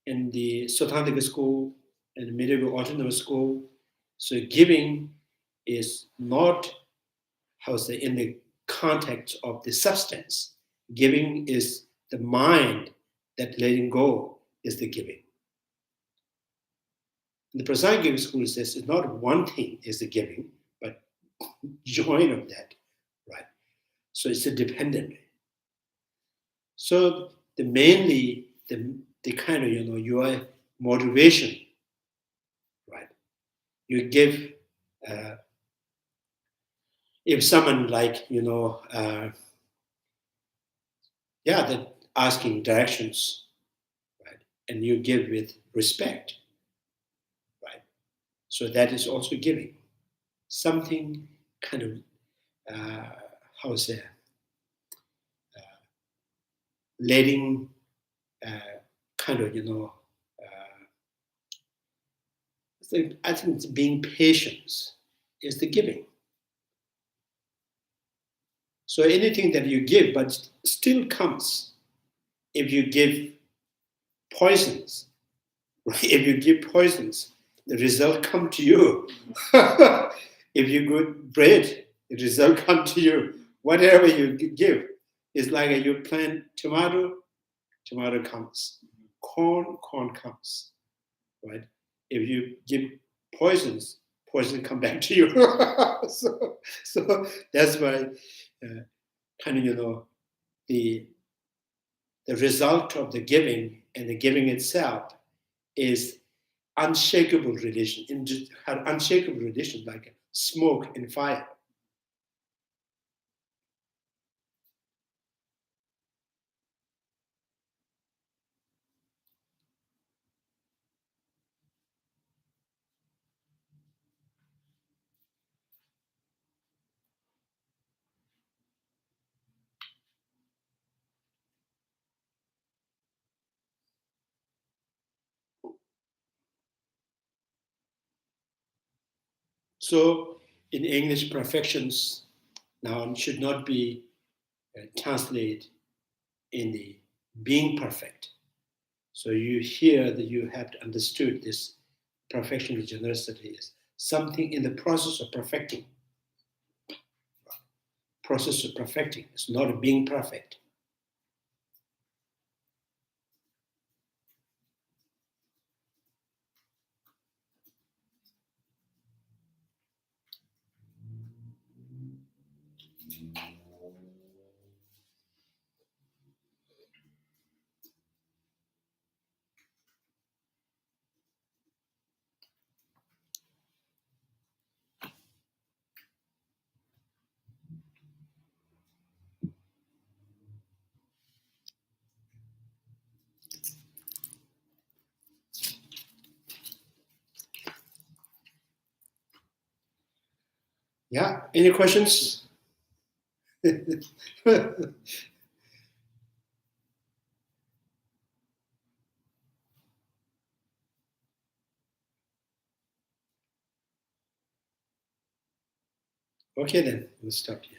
[SPEAKER 4] in the Sautantika school and the medieval autonomous school. So giving is not, in the context of the substance. Giving is the mind that letting go is the giving. The Prasad school says it's not one thing is the giving, but join of that, right? So it's a dependent. So mainly the kind of your motivation, right? You give if someone like that asking directions, right, and you give with respect, right? So that is also giving something kind of letting kind of I think it's being patient is the giving. So anything that you give, but still comes. If you give poisons, right? If you give poisons, the result come to you. If you give bread, the result come to you. Whatever you give, it's like you plant tomato comes. Corn comes, right? If you give poisons, poison come back to you. so that's why kind of the result of the giving and the giving itself is unshakable relation. Unshakable relation like smoke and fire. So in English, perfections now should not be translated in the being perfect. So you hear that you have to understood this perfection of generosity is something in the process of perfecting. Process of perfecting. It's not being perfect. Yeah, any questions? Okay then, we'll stop here.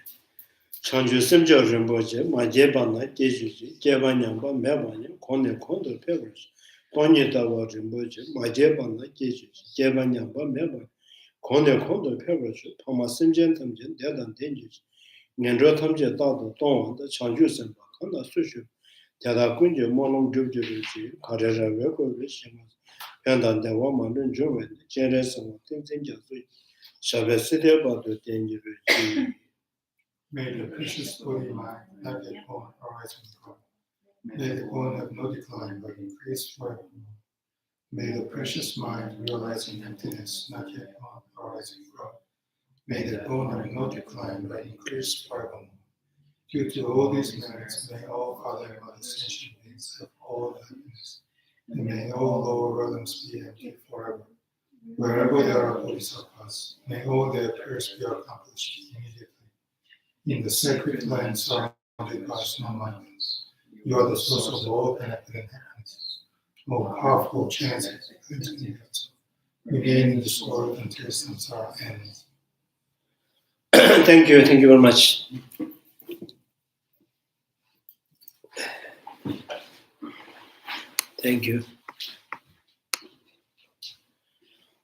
[SPEAKER 4] Mañjuśrī Rinpoche, Mañjuśrī Jejuji, Jeva Nyamba, Mevanya, Kone Kondo Pevers, Konye Dawa Rinpoche, Mañjuśrī Jejuji, Jeva Nyamba, Mevanya, Kone Kondo Pevers, Pama Simjen Tamjen, Dedan Denjuji, Nendro Tamje Dado, Dongwan, the Mañjuśrī Kanda Sushu, Dada Kunje, Molong Jubjuji, Karera Veko Vishimas, Pendan Dewa Mandun Juven, Jeresama, Tintin Jazui, Shabeside Bado Denjuji.
[SPEAKER 2] May the precious body mind not yet born arise from God. May the born have no decline but increase forevermore. May the precious mind realizing emptiness not yet born arise from God. May the born have no decline but increase forevermore. Due to all these merits, may all other and other sentient beings have all happiness, and may all lower realms be empty forever. Wherever there are bodhisattvas, may all their prayers be accomplished immediately. In the sacred land surrounded by snow mountains, you are the source of all benefit and happiness. More powerful chances remain in this world until samsara ends.
[SPEAKER 4] Thank you very much. Thank you.